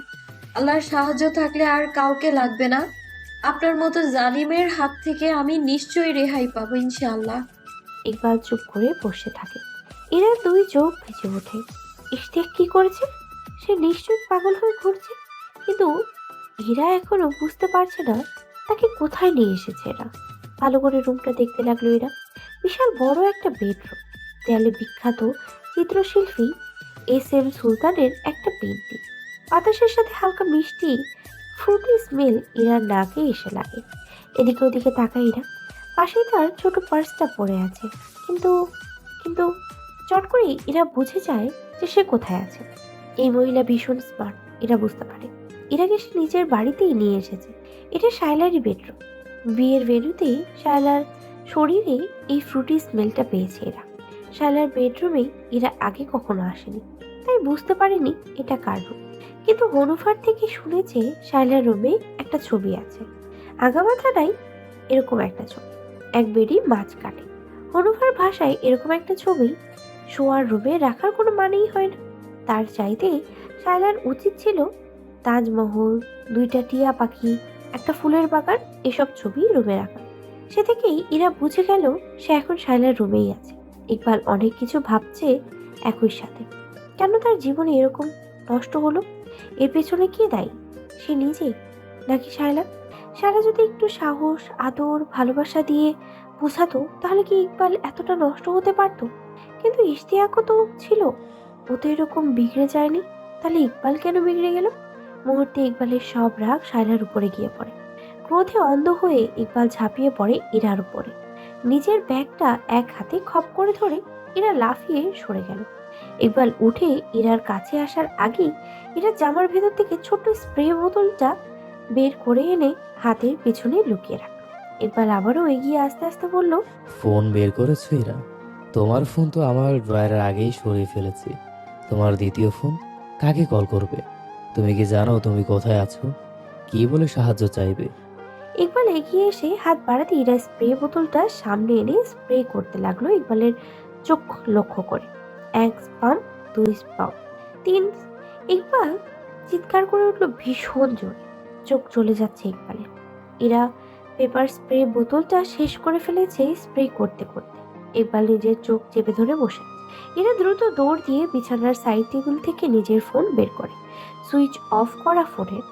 আল্লাহর সাহায্য থাকলে আর কাউকে লাগবে না। আপনার মতো জালিমের হাত থেকে আমি নিশ্চয়ই রেহাই পাবো ইনশাআল্লাহ। ইকবাল চুপ করে বসে থাকে। এরা দুই চোখ ভিজে ওঠে। ইশতিয়াক কি করেছে? সে নিশ্চয়ই পাগল হয়ে ঘুরছে, কিন্তু হীরা এখনো বুঝতে পারছে না তাকে কোথায় নিয়ে এসেছে এরা। ভালো করে রুমটা দেখতে লাগলো এরা। বিশাল বড় একটা বেডরুম, দেয়ালে বিখ্যাত চিত্রশিল্পী SM সুলতানের একটা পেন্টিং। বাতাসের সাথে হালকা মিষ্টি ফ্রুটি স্মেল ইরার নাকে এসে লাগে। এদিকে ওদিকে তাকায় ইরা। পাশেই তার ছোট পার্সটা পড়ে আছে, কিন্তু কিন্তু চট করে এরা বুঝে যায় যে সে কোথায় আছে। এই মহিলা ভীষণ স্মার্ট, এরা বুঝতে পারে। ইরাকে সে নিজের বাড়িতেই নিয়ে এসেছে। এটা শায়লারই বেডরুম। বিয়ের ভেন্যুতেই শায়লার শরীরে এই ফ্রুটি স্মেলটা পেয়েছে এরা। শায়লার বেডরুমে এরা আগে কখনো আসেনি, তাই বুঝতে পারেনি এটা কার রুম। কিন্তু হনুফার থেকে শুনেছে শায়লার রুমে একটা ছবি আছে। আগামাথা নাই এরকম একটা ছবি, এক বেডি মাছ কাটে। হনুফার ভাষায় এরকম একটা ছবি শোয়ার রুমে রাখার কোনো মানেই হয় না। তার চাইতে শায়লার উচিত ছিল তাজমহল, দুইটা টিয়া পাখি, একটা ফুলের বাগান, এসব ছবি রুমে রাখা। সে থেকেই ইরা বুঝে গেল সে এখন শায়লার রুমেই আছে। ইকবাল অনেক কিছু ভাবছে একই সাথে। কেন তার জীবনে এরকম নষ্ট হলো? এর পেছনে কে দায়ী? সে নিজে নাকি শায়লা? শায়লা যদি একটু সাহস, আদর, ভালোবাসা দিয়ে বোঝাতো তাহলে কি ইকবাল এতটা নষ্ট হতে পারতো? কিন্তু ইশতিয়াকও তো ছিল, ও তো এরকম বিগড়ে যায়নি। তাহলে ইকবাল কেন বিগড়ে গেল? মুহূর্তে ইকবালের সব রাগ শায়লার উপরে গিয়ে পড়ে। ক্রোধে অন্ধ হয়ে ইকবাল ঝাঁপিয়ে পড়ে ইরার উপরে। নিজের ব্যাগটা এক হাতে খপ করে ধরে ইরা লাফিয়ে সরে গেল। ইকবাল উঠে ইরার কাছে আসার আগেই ইরা জামার ভেতর থেকে ছোট্ট স্প্রে বোতলটা বের করে এনে হাতের পেছনে লুকিয়ে রাখল। ইকবাল আবারও এগিয়ে আস্তে আস্তে বলল, ফোন বের করেছো এরা? তোমার ফোন তো আমার ড্রয়ারের আগেই সরিয়ে ফেলেছি। তোমার দ্বিতীয় ফোন কাকে কল করবে? তুমি কি জানো তুমি কোথায় আছো? কি বলে সাহায্য চাইবে? ইকবাল এগিয়ে এসে হাত বাড়াতে ইরা স্প্রে বোতলটা সামনে এনে স্প্রে করতে লাগলো ইকবালের চোখ লক্ষ্য করে। 1 পাম্প, 2 পাম্প, 3। ইকবাল চিৎকার করে উঠলো ভীষণ জোরে। চোখ চলে যাচ্ছে ইকবালের। ইরা পেপার স্প্রে বোতলটা শেষ করে ফেলেছে স্প্রে করতে করতে। ইকবাল নিজের চোখ চেপে ধরে বসে। ইরা দ্রুত দৌড় দিয়ে বিছানার সাইড টেবিল থেকে নিজের ফোন বের করে। সুইচ অফ করা ফোনের।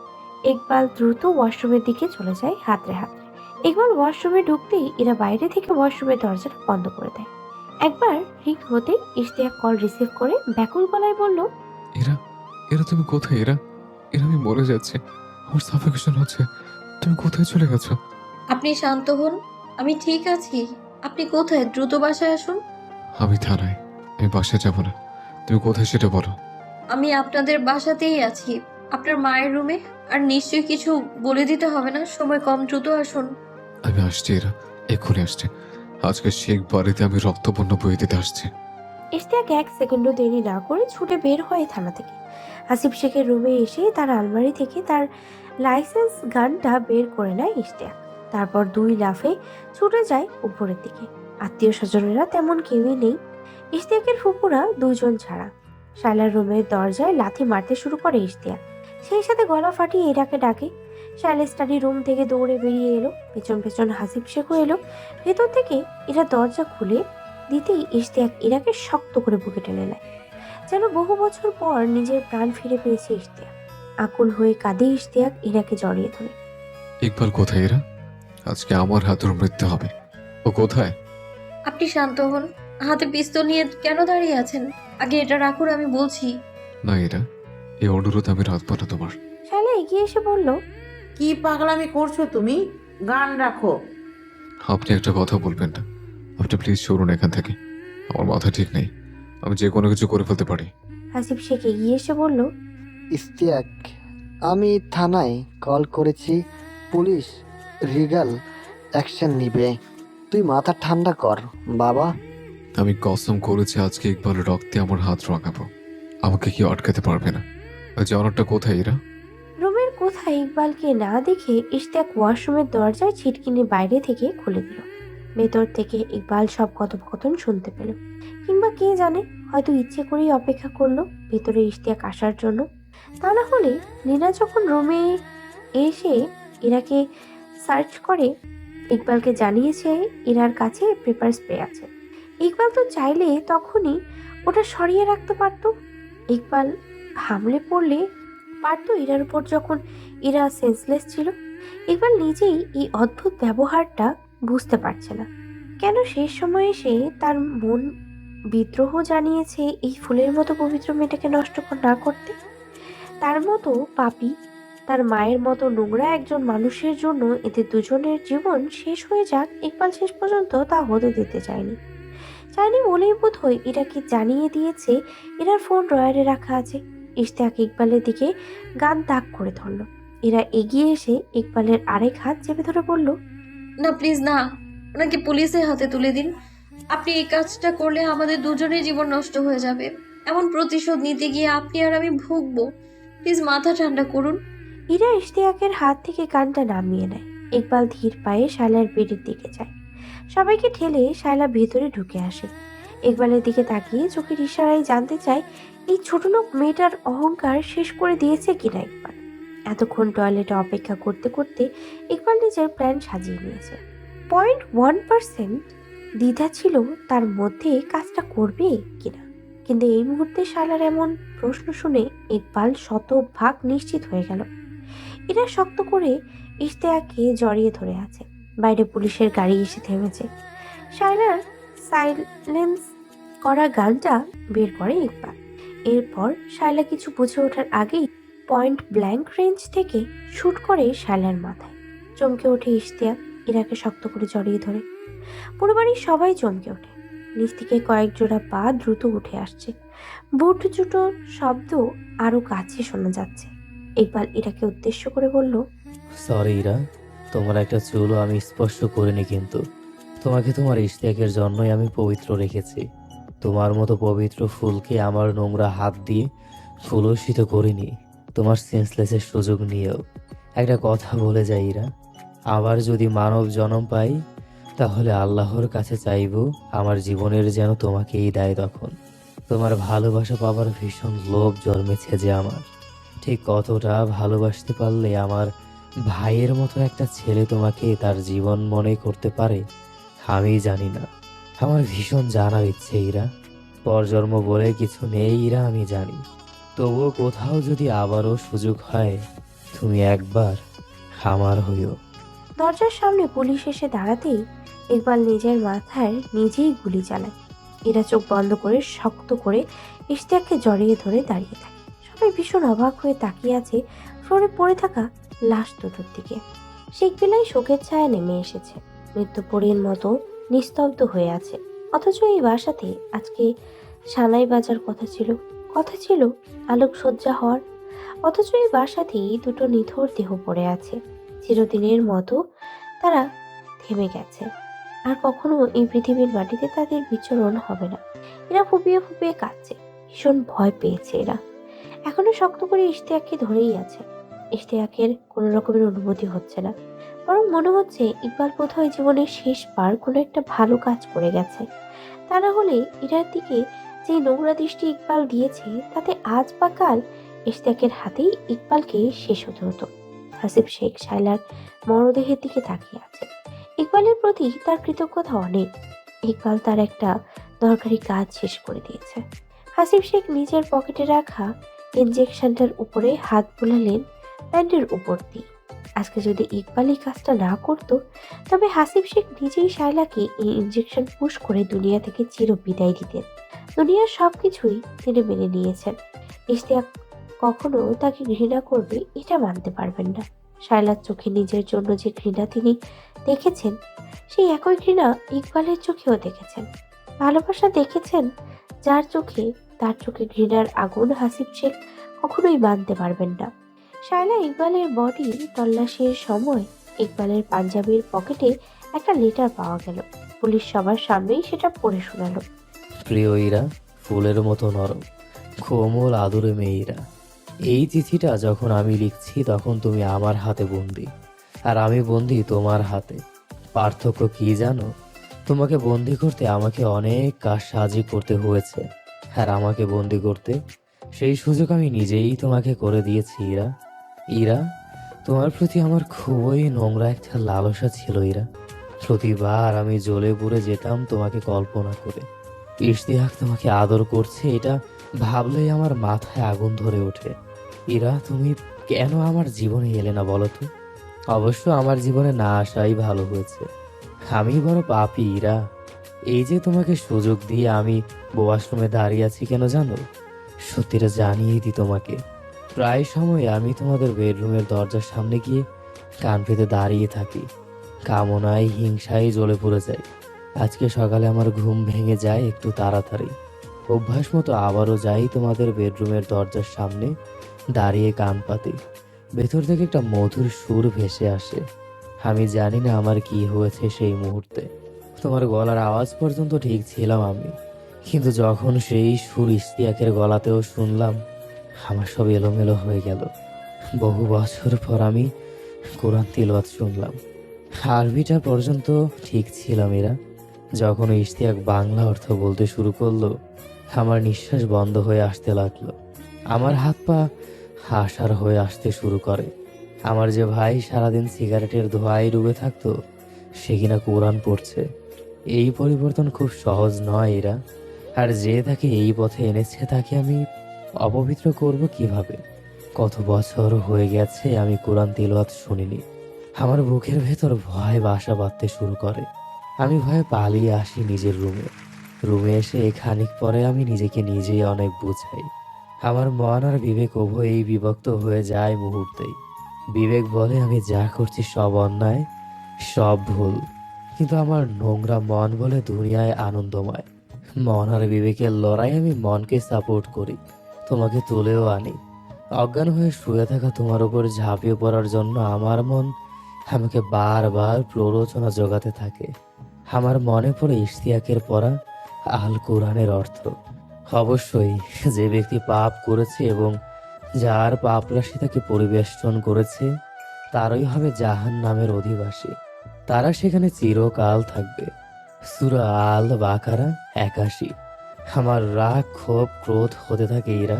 ইকবাল দ্রুত ওয়াশরুমের দিকে চলে যায় হাতড়ে হাতড়ে। ইকবাল ওয়াশরুমে ঢুকতেই এরা বাইরে থেকে ওয়াশরুমের দরজাটা বন্ধ করে দেয়। একবার রিং হতে ইশতিয়াক কল রিসিভ করে ব্যাকুল গলায় বলল, এরা এরা তুমি কোথায়? এরা এরা আমি মরে যাচ্ছে, আমার সাফোকেশন হচ্ছে। তুমি কোথায় চলে গেছো? আপনি শান্ত হন, আমি ঠিক আছি। আপনি কোথায়? দ্রুত বাসায় আসুন। আমি থানায়, আমি বাসায় যাব না। তুমি কোথায় সেটা বলো। আমি আপনাদের বাসাতেই আছি, আপনার মায়ের রুমে। আর নিশ্চয়ই কিছু বলে দিতে হবে না, সময় কম, দ্রুত আসুন। আমি আসছি এরা, এক্ষুনি আসছে। আজকে শেখ বাড়িতে আমি রক্তবর্ণ বয়ে দিতে আসছি। ইশতিয়াক 1 সেকেন্ডও দেরি না করে ছুটে বের হয় থানা থেকে। হাসিব শেখের রুমে এসে তার আলমারি থেকে তার লাইসেন্স গানটা বের করে নেয় ইশতিয়াক। তারপর 2 লাফে ছুটে যায় উপরের দিকে। আত্মীয় স্বজনেরা তেমন কেউই নেই, ইশতিয়াকের ফুপুরা 2 জন ছাড়া। শায়লার রুমের দরজায় লাথি মারতে শুরু করে ইশতিয়াক। সেই সাথে গলা ফাটিয়ে ইরাকে ডাকে। শায়লা স্টাডি রুম থেকে দৌড়ে বেরিয়ে এলো। পেছন পেছন হাসিব শেখও এলো। ভেতর থেকে ইরা দরজা খুলে দিতেই ইশতিয়াক ইরাকে শক্ত করে বুকে টেনে নেয়, যেন বহু বছর পর নিজের প্রাণ ফিরে পেয়েছে ইশতিয়াক। আকুল হয়ে কাঁদে ইশতিয়াক ইরাকে জড়িয়ে ধরে। ইকবাল কোথায়? এরা আজকে আমার হাতের মৃত্যু হবে। ও কোথায়? আপনি শান্ত হন। হাতে পিস্তল নিয়ে কেন দাঁড়িয়ে আছেন? আগে এটা রাখুন, আমি বলছি। না এরা, এই অনুরোধ আমি রাখবো না তোমার। শায়লা এগিয়ে এসে বলল, কি পাগলামি করছো তুমি? গান রাখো। আপনি একটা কথা বলবেন না। আপনি প্লিজ সরুন এখান থেকে। আমার মাথা ঠিক নেই, আমি যে কোনো কিছু করে ফেলতে পারি। হাসিব শেখ এগিয়ে এসে বলল, ইশতিয়াক, আমি থানায় কল করেছি, পুলিশ লিগ্যাল অ্যাকশন নিবে। তুই মাথা ঠান্ডা কর বাবা। আমি কসম করেছি আজকে ইকবালের রক্তে আমার হাত রাঙাবো। আমাকে কি আটকাতে পারবে না? ওই জানারটা কোথায় এরা? রুমের কোথায় ইকবালকে না দেখে ইশতিয়াক ওয়াশরুমের দরজায় ছিটকিনি বাইরে থেকে খুলে দিল। ভেতর থেকে ইকবাল সব কথোপকথন শুনতে পেল, কিংবা কে জানে, হয়তো ইচ্ছে করেই অপেক্ষা করলো ভেতরে ইশতিয়াক আসার জন্য। তা না হলে নীনা যখন রুমে এসে ইরাকে সার্চ করে, ইকবালকে জানিয়েছে ইরার কাছে পেপার স্প্রে আছে। ইকবাল তো চাইলে তখনই ওটা সরিয়ে রাখতে পারতো। ইকবাল হামলে পড়লে পারতো ইরার উপর, যখন ইরা সেন্সলেস ছিল। ইকবাল নিজেই এই অদ্ভুত ব্যবহারটা বুঝতে পারছে না। কেন শেষ সময়ে এসে তার মন বিদ্রোহ জানিয়েছে এই ফুলের মতো পবিত্র মেয়েটাকে নষ্ট না করতে। তার মতো পাপী, তার মায়ের মতো নোংরা একজন মানুষের জন্য এদের দুজনের জীবন শেষ হয়ে যাক, ইকবাল শেষ পর্যন্ত তা হতে দিতে চায়নি বলেই বোধ হয় ইরাকে জানিয়ে দিয়েছে এরার ফোন ড্রয়ারে রাখা আছে। ইশতিয়াক ইকবালের দিকে গান তাক করে ধরল। এরা এগিয়ে এসে ইকবালের আরেক হাত চেপে ধরে বলল, না প্লিজ না, ওনাকে পুলিশের হাতে তুলে দিন। আপনি এই কাজটা করলে আমাদের দুজনের জীবন নষ্ট হয়ে যাবে। এমন প্রতিশোধ নিতে গিয়ে আপনি আর আমি ভুগবো। প্লিজ মাথা ঠান্ডা করুন। ইরা ইশতিয়াকের হাত থেকে গানটা নামিয়ে নেয়। ইকবাল ধীর পায়ে শায়লার বেডের দিকে যায়। সবাইকে ঠেলে শায়লা ভেতরে ঢুকে আসে। ইকবালের দিকে তাকিয়ে চোখের ইশারায় জানতে চায় এই ছোট লোক মেয়েটার অহংকার শেষ করে দিয়েছে কিনা ইকবাল। এতক্ষণ টয়লেটে অপেক্ষা করতে করতে ইকবাল নিজের প্ল্যান সাজিয়ে নিয়েছে। 0.1% দ্বিধা ছিল তার মধ্যে কাজটা করবে কিনা, কিন্তু এই মুহূর্তে শালার এমন প্রশ্ন শুনে ইকবাল শতভাগ নিশ্চিত হয়ে গেল। এরা শক্ত করে ইশতিয়াককে জড়িয়ে ধরে আছে। বাইরে পুলিশের গাড়ি এসে থেমেছে। শায়লার সাইলেন্স করা গানটা বের করে ইকবাল। এরপর শায়লা কিছু বুঝে ওঠার আগেই পয়েন্ট ব্ল্যাঙ্ক রেঞ্জ থেকে শুট করে শায়লার মাথায়। চমকে ওঠে ইশতিয়াক, ইরাকে শক্ত করে জড়িয়ে ধরে। পুরো বাড়ির সবাই চমকে ওঠে। নিচ থেকে কয়েক জোড়া পা দ্রুত উঠে আসছে। বুট জুটোর শব্দ আরো কাছে শোনা যাচ্ছে। ইকবাল ইরাকে উদ্দেশ্য করে বলল, সরি ইরা, তোমার একটা চুলও আমি স্পর্শ করিনি, কিন্তু তোমাকে তোমার ইশতিয়াকের জন্যই আমি পবিত্র রেখেছি। তোমার মতো পবিত্র ফুলকে আমার নোংরা হাত দিয়ে ফুলসিত করিনি, তোমার সেন্সলেসের সুযোগ নিয়েও। একটা কথা বলে যাই ইরা, আবার যদি মানব জন্ম পাই তাহলে আল্লাহর কাছে চাইব আমার জীবনের যেন তোমাকেই দেয়। তখন তোমার ভালোবাসা পাবার ভীষণ লোভ জন্মেছে যে আমার। ঠিক কতটা ভালোবাসতে পারলে আমার ভাইয়ের মতো একটা ছেলে তোমাকে তার জীবন মনে করতে পারে আমি জানি না। আমার ভীষণ জানার ইচ্ছে ইরা, পরজন্ম বলে কিছু নেই ইরা, আমি জানি। তবুও কোথাও যদি আবারও সুযোগ হয়, তুমি একবার আমার হইও। দরজার সামনে পুলিশ এসে দাঁড়াতেই ইকবাল নিজের মাথায় নিজেই গুলি চালায়। এরা চোখ বন্ধ করে শক্ত করে ইশতিয়াককে জড়িয়ে ধরে দাঁড়িয়ে থাকে। সবাই ভীষণ অবাক হয়ে তাকিয়ে আছে ফ্লোরে পড়ে থাকা লাশ দুটোর দিকে। শেখ বেলায় শোকের ছায়া নেমে এসেছে। মৃত্যুপরীর মতো নিস্তব্ধ হয়ে আছে। অথচ এই বাসাতে আজকে সানাই বাজার কথা ছিল আলোকসজ্জা হওয়ার। অথচ এই বাসাতেই দুটো নিথর দেহ পড়ে আছে। চিরদিনের মতো তারা থেমে গেছে, আর কখনো এই পৃথিবীর মাটিতে তাদের বিচরণ হবে না। এরা ফুপিয়ে ফুপিয়ে কাঁদছে, ভীষণ ভয় পেয়েছে। এরা এখনো শক্ত করে ইশতিয়াককে ধরেই আছে। ইশতিয়াকের কোনো রকমের অনুভূতি হচ্ছে না, বরং মনে হচ্ছে ইকবাল বোধহয় জীবনের শেষবার কোনো একটা ভালো কাজ করে গেছে। তা না হলে এরার দিকে যে নোংরা দৃষ্টি ইকবাল দিয়েছে, তাতে আজ বা কাল ইশতিয়াকের হাতেই ইকবালকে শেষ হতে হতো। হাসিব শেখ শায়লার মরদেহের দিকে তাকিয়ে আছে। ইকবালের প্রতি তার কৃতজ্ঞতা অনেক। ইকবাল তার একটা দরকারি কাজ শেষ করে দিয়েছে। হাসিব শেখ নিজের পকেটে রাখা ইনজেকশনটার উপরে হাত বুলালেন প্যান্টের উপর দিয়ে। আজকে যদি ইকবাল এই কাজটা না করতো, তবে হাসিব শেখ নিজেই শায়লাকে এই ইনজেকশন পুশ করে দুনিয়া থেকে চির বিদায় দিতেন। দুনিয়ার সবকিছুই তিনি মেনে নিয়েছেন। ইশতিয়াক কখনো তাকে ঘৃণা করবে এটা মানতে পারবেন না। শায়লার চোখে নিজের জন্য যে ঘৃণা তিনি দেখেছেন, সেই একই ঘৃণা ইকবালের চোখেও দেখেছেন। ভালোবাসা দেখেছেন যার চোখে, তার চোখে ঘৃণার আগুন হাসিব শেখ কখনোই মানতে পারবেন না। শায়লা ইকবালের বডি তল্লাশির সময় ইকবালের পাঞ্জাবির পকেটে একটা লেটার পাওয়া গেল। পুলিশ সবার সামনেই সেটা পড়ে শোনালো। প্রিয় ইরা, ফুলের মতো নরম, কোমল আদুরে মেয়েরা, এই চিঠিটা যখন আমি লিখছি তখন তুমি আমার হাতে বন্দি, আর আমি বন্দি তোমার হাতে। পার্থক্য কি জানো? তোমাকে বন্দি করতে আমাকে অনেক কাজসাজি করতে হয়েছে, আর আমাকে বন্দি করতে সেই সুযোগ আমি নিজেই তোমাকে করে দিয়েছি ইরা। ইরা, তোমার প্রতি আমার খুবই নোংরা একটা লালসা ছিল ইরা। প্রতিবার আমি জ্বলে পুড়ে যেতাম তোমাকে কল্পনা করে। ইশতিয়াক তোমাকে আদর করছে এটা ভাবলেই আমার মাথায় আগুন ধরে ওঠে। ইরা, তুমি কেন আমার জীবনে এলে না বলো তো? অবশ্য আমার জীবনে না আসাই ভালো হয়েছে। আমি বড় পাপী ইরা। এই যে তোমাকে সুযোগ দিয়ে আমি ওয়াশরুমে দাঁড়িয়ে আছি কেন জানো? সত্যিটা জানিয়ে দিই তোমাকে। প্রায় সময় আমি তোমাদের বেডরুমের দরজার সামনে গিয়ে কান পেতে দাঁড়িয়ে থাকি, কামনায় হিংসায় জ্বলে পড়ে যাই। আজকে সকালে আমার ঘুম ভেঙে যায় একটু তাড়াতাড়ি। অভ্যাস মতো আবারও যাই তোমাদের বেডরুমের দরজার সামনে, দাঁড়িয়ে কান পাতি। ভেতর থেকে একটা মধুর সুর ভেসে আসে। আমি জানি না আমার কি হয়েছে সেই মুহূর্তে। তোমার গলার আওয়াজ পর্যন্ত ঠিক ছিলাম আমি, কিন্তু যখন সেই সুর ইশতিয়াকের গলাতেও শুনলাম, আমার সব এলোমেলো হয়ে গেল। বহু বছর পর আমি কোরআন তিলাওয়াত শুনলাম। আরবিটা পর্যন্ত ঠিক ছিলাম এরা। যখন ইশতিয়াক বাংলা অর্থ বলতে শুরু করলো, আমার নিঃশ্বাস বন্ধ হয়ে আসতে লাগলো। আমার হাত পা হাসার হয়ে আসতে শুরু করে। আমার যে ভাই সারাদিন সিগারেটের ধোঁয়ায় ডুবে থাকতো, সে কিনা কোরআন পড়ছে। এই পরিবর্তন খুব সহজ নয় এরা। আর যে তাকে এই পথে এনেছে তাকে আমি অপবিত্র করব কিভাবে? কত বছর হয়ে গেছে আমি কোরআন তিলাওয়াত শুনিনি। আমার বুকের ভেতর ভয় বাসা বাঁধতে শুরু করে। আমি ভয়ে পালিয়ে আসি নিজের রুমে এসে খানিক পরে আমি নিজেকে নিজেই অনেক বুঝাই। আমার মন আর বিবেক উভয়ই বিভক্ত হয়ে যায় মুহূর্তেই। বিবেক বলে আমি যা করছি সব অন্যায়, সব ভুল, কিন্তু আমার নোংরা মন বলে দুনিয়ায় আনন্দময়। মন আর বিবেকের লড়াই আমি মনকে সাপোর্ট করি, তোমাকে তুলেও আনি। অজ্ঞান হয়ে শুয়ে থাকা তোমার উপর ঝাঁপিয়ে পড়ার জন্য আমার মন আমাকে বারবার প্ররোচনা জোগাতে থাকে। আমার মনে পড়ে ইশতিয়াকের পড়া আল কোরআনের অর্থ। অবশ্যই যে ব্যক্তি পাপ করেছে এবং যার পাপ রাশি তাকে পরিবেষ্টন করেছে, তারই হবে জাহান নামের অধিবাসী। তারা সেখানে চিরকাল থাকবে। সূরা আল বাকারা ৮১। আমার রাগ, ক্ষোভ, ক্রোধ হতে থাকে এরা।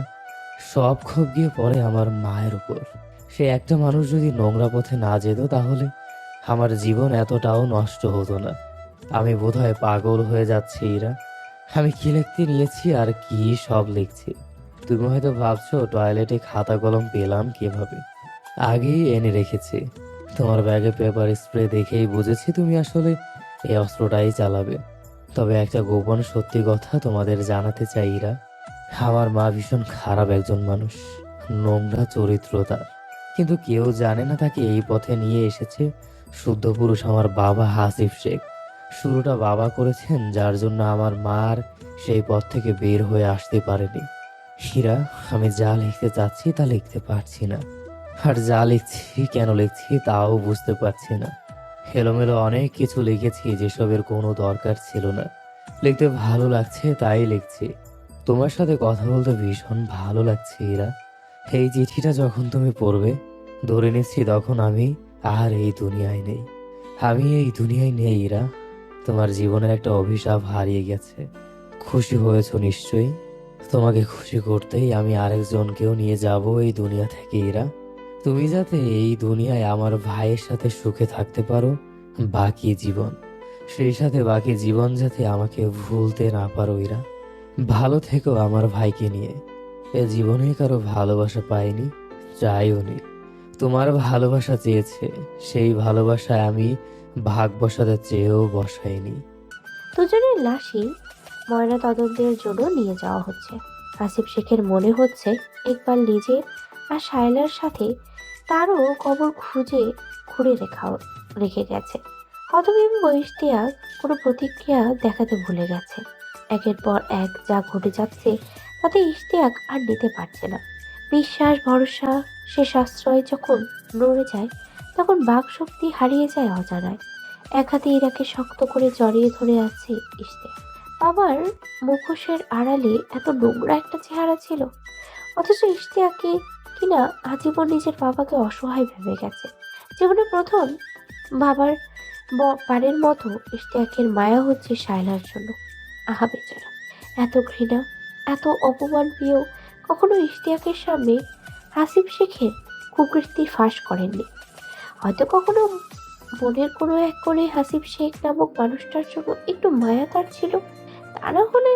সব ক্ষোভ গিয়ে পড়ে আমার মায়ের উপর। সে একটা মানুষ যদি নোংরা পথে না যেত তাহলে আমার জীবন এতটাও নষ্ট হতো না। আমি বোধহয় পাগল হয়ে যাচ্ছি এরা। আমি কি লিখতে নিয়েছি আর কি সব লিখছি। তুমি হয়তো ভাবছো টয়লেটে খাতা কলম পেলাম কিভাবে। আগেই এনে রেখেছি। তোমার ব্যাগে পেপার স্প্রে দেখেই বুঝেছি তুমি আসলে এই অস্ত্রটাই চালাবে। তবে একটা গোপন সত্যি কথা তোমাদের জানাতে চাই ইরা। আমার মা ভীষণ খারাপ একজন মানুষ, নোংরা চরিত্র তার। কিন্তু কেউ জানে না তাকে এই পথে নিয়ে এসেছে শুদ্ধ পুরুষ আমার বাবা হাসিব শেখ। শুরুটা বাবা করেছেন, যার জন্য আমার মার সেই পথ থেকে বের হয়ে আসতে পারেনি। হীরা, আমি যা লিখতে চাচ্ছি তা লিখতে পারছি না, আর যা লিখছি কেন লিখছি তাও বুঝতে পারছি না। এলোমেলো অনেক কিছু লিখেছি যেসবের কোনো দরকার ছিল না। লিখতে ভালো লাগছে তাই লিখছি। তোমার সাথে কথা বলতে ভীষণ ভালো লাগছে ইরা। এই চিঠিটা যখন তুমি পড়বে, ধরে নিচ্ছি তখন আমি আর এই দুনিয়ায় নেই। আমি এই দুনিয়ায় নেই ইরা। তোমার জীবনের একটা অভিশাপ হারিয়ে গেছে। খুশি হয়েছো নিশ্চয়ই। তোমাকে খুশি করতেই আমি আরেকজনকেও নিয়ে যাব এই দুনিয়া থেকে ইরা। তুমি যাতে এই দুনিয়ায় আমার ভাইয়ের সাথে সুখে থাকতে পারো বাকি জীবন, সেই সাথে বাকি জীবন যাতে আমাকে ভুলতে না পারো ইরা। ভালো থেকো আমার ভাইকে নিয়ে। এ জীবনে কারো ভালোবাসা পাইনি, চাইও নি। তোমার ভালোবাসা চেয়েছে, সেই ভালোবাসায় আমি ভাগ বসাতে চেয়েও বসাইনি। দুজনের লাশই ময়না তদন্তের জন্য নিয়ে যাওয়া হচ্ছে। আসিফ শেখের মনে হচ্ছে ইকবাল নিজে আর শায়লার সাথে তারও কবর খুঁড়ে রেখে গেছে। হতবিম্ব ইশতিয়াক কোনো প্রতিক্রিয়া দেখাতে ভুলে গেছে। একের পর এক যা ঘটে যাচ্ছে তাতে ইশতিয়াক আর নিতে পারছে না। বিশ্বাস ভরসা শেষ আশ্রয় যখন নড়ে যায়, তখন বাক শক্তি হারিয়ে যায় অজানায়। এক হাতে ইরাকে শক্ত করে জড়িয়ে ধরে আছে ইশতিয়াক। বাবার মুখোশের আড়ালে এত নোংরা একটা চেহারা ছিল, অথচ ইশতিয়াকে কিনা আজীবন নিজের বাবাকে অসহায় ভেবে গেছে। জীবনে প্রথম বাবার বারের মতো ইশতিয়াকের মায়া হচ্ছে শায়লার জন্য। আহা বেচারা, এত ঘৃণা, এত অপমান পেয়েও কখনো ইশতিয়াকের সামনে আসিফ শেখের কুকীর্তি ফাঁস করেননি। হয়তো কখনো মনের কোনো এক করে আসিফ শেখ নামক মানুষটার জন্য একটু মায়া তার ছিল। তা না হলে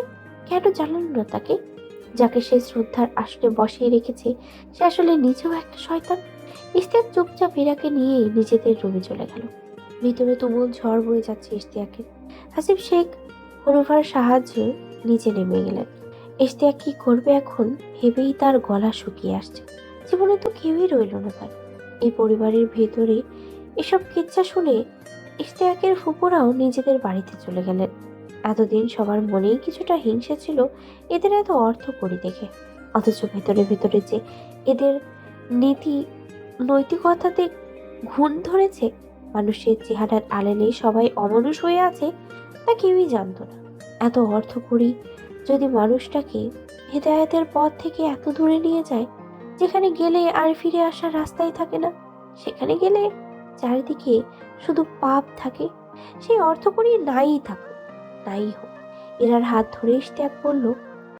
কেন জানালো না তাকে? যাকে সে শ্রদ্ধার আসনে বসিয়ে রেখেছে, সে আসলে নিজেও একটা শয়তান। ইশতিয়াক চুপচাপ ইরাকে নিয়ে নিজেদের রুমে চলে গেল। ভিতরে তুমুল ঝড় বয়ে যাচ্ছে ইশতিয়াকের। আসিফ শেখ হরুফার সাহায্যে নিচে নেমে গেলেন। ইশতিয়াক কি করবে এখন ভেবেই তার গলা শুকিয়ে আসছে। জীবনে তো কেউই রইল না তার। এই পরিবারের ভেতরে এসব কিচ্ছা শুনে ইশতিয়াকের ফুপুরাও নিজেদের বাড়িতে চলে গেলেন। এতদিন সবার মনেই কিছুটা হিংসে ছিল এদের এত অর্থ করি দেখে, অথচ ভেতরে ভেতরে যে এদের নৈতিকতাতে ঘুণ ধরেছে, মানুষের চেহারার আড়ালে সবাই অমানুষ হয়ে আছে, তা কেউই জানতো না। এত অর্থ করি যদি মানুষটাকে হেদায়েতের পথ থেকে এত দূরে নিয়ে যায়, যেখানে গেলে আর ফিরে আসার রাস্তাই থাকে না, সেখানে গেলে চারিদিকে শুধু পাপ থাকে, সেই অর্থ করি নাই থাকুক, নাই হোক। এরার হাত ধরে ইশতিয়াক বলল,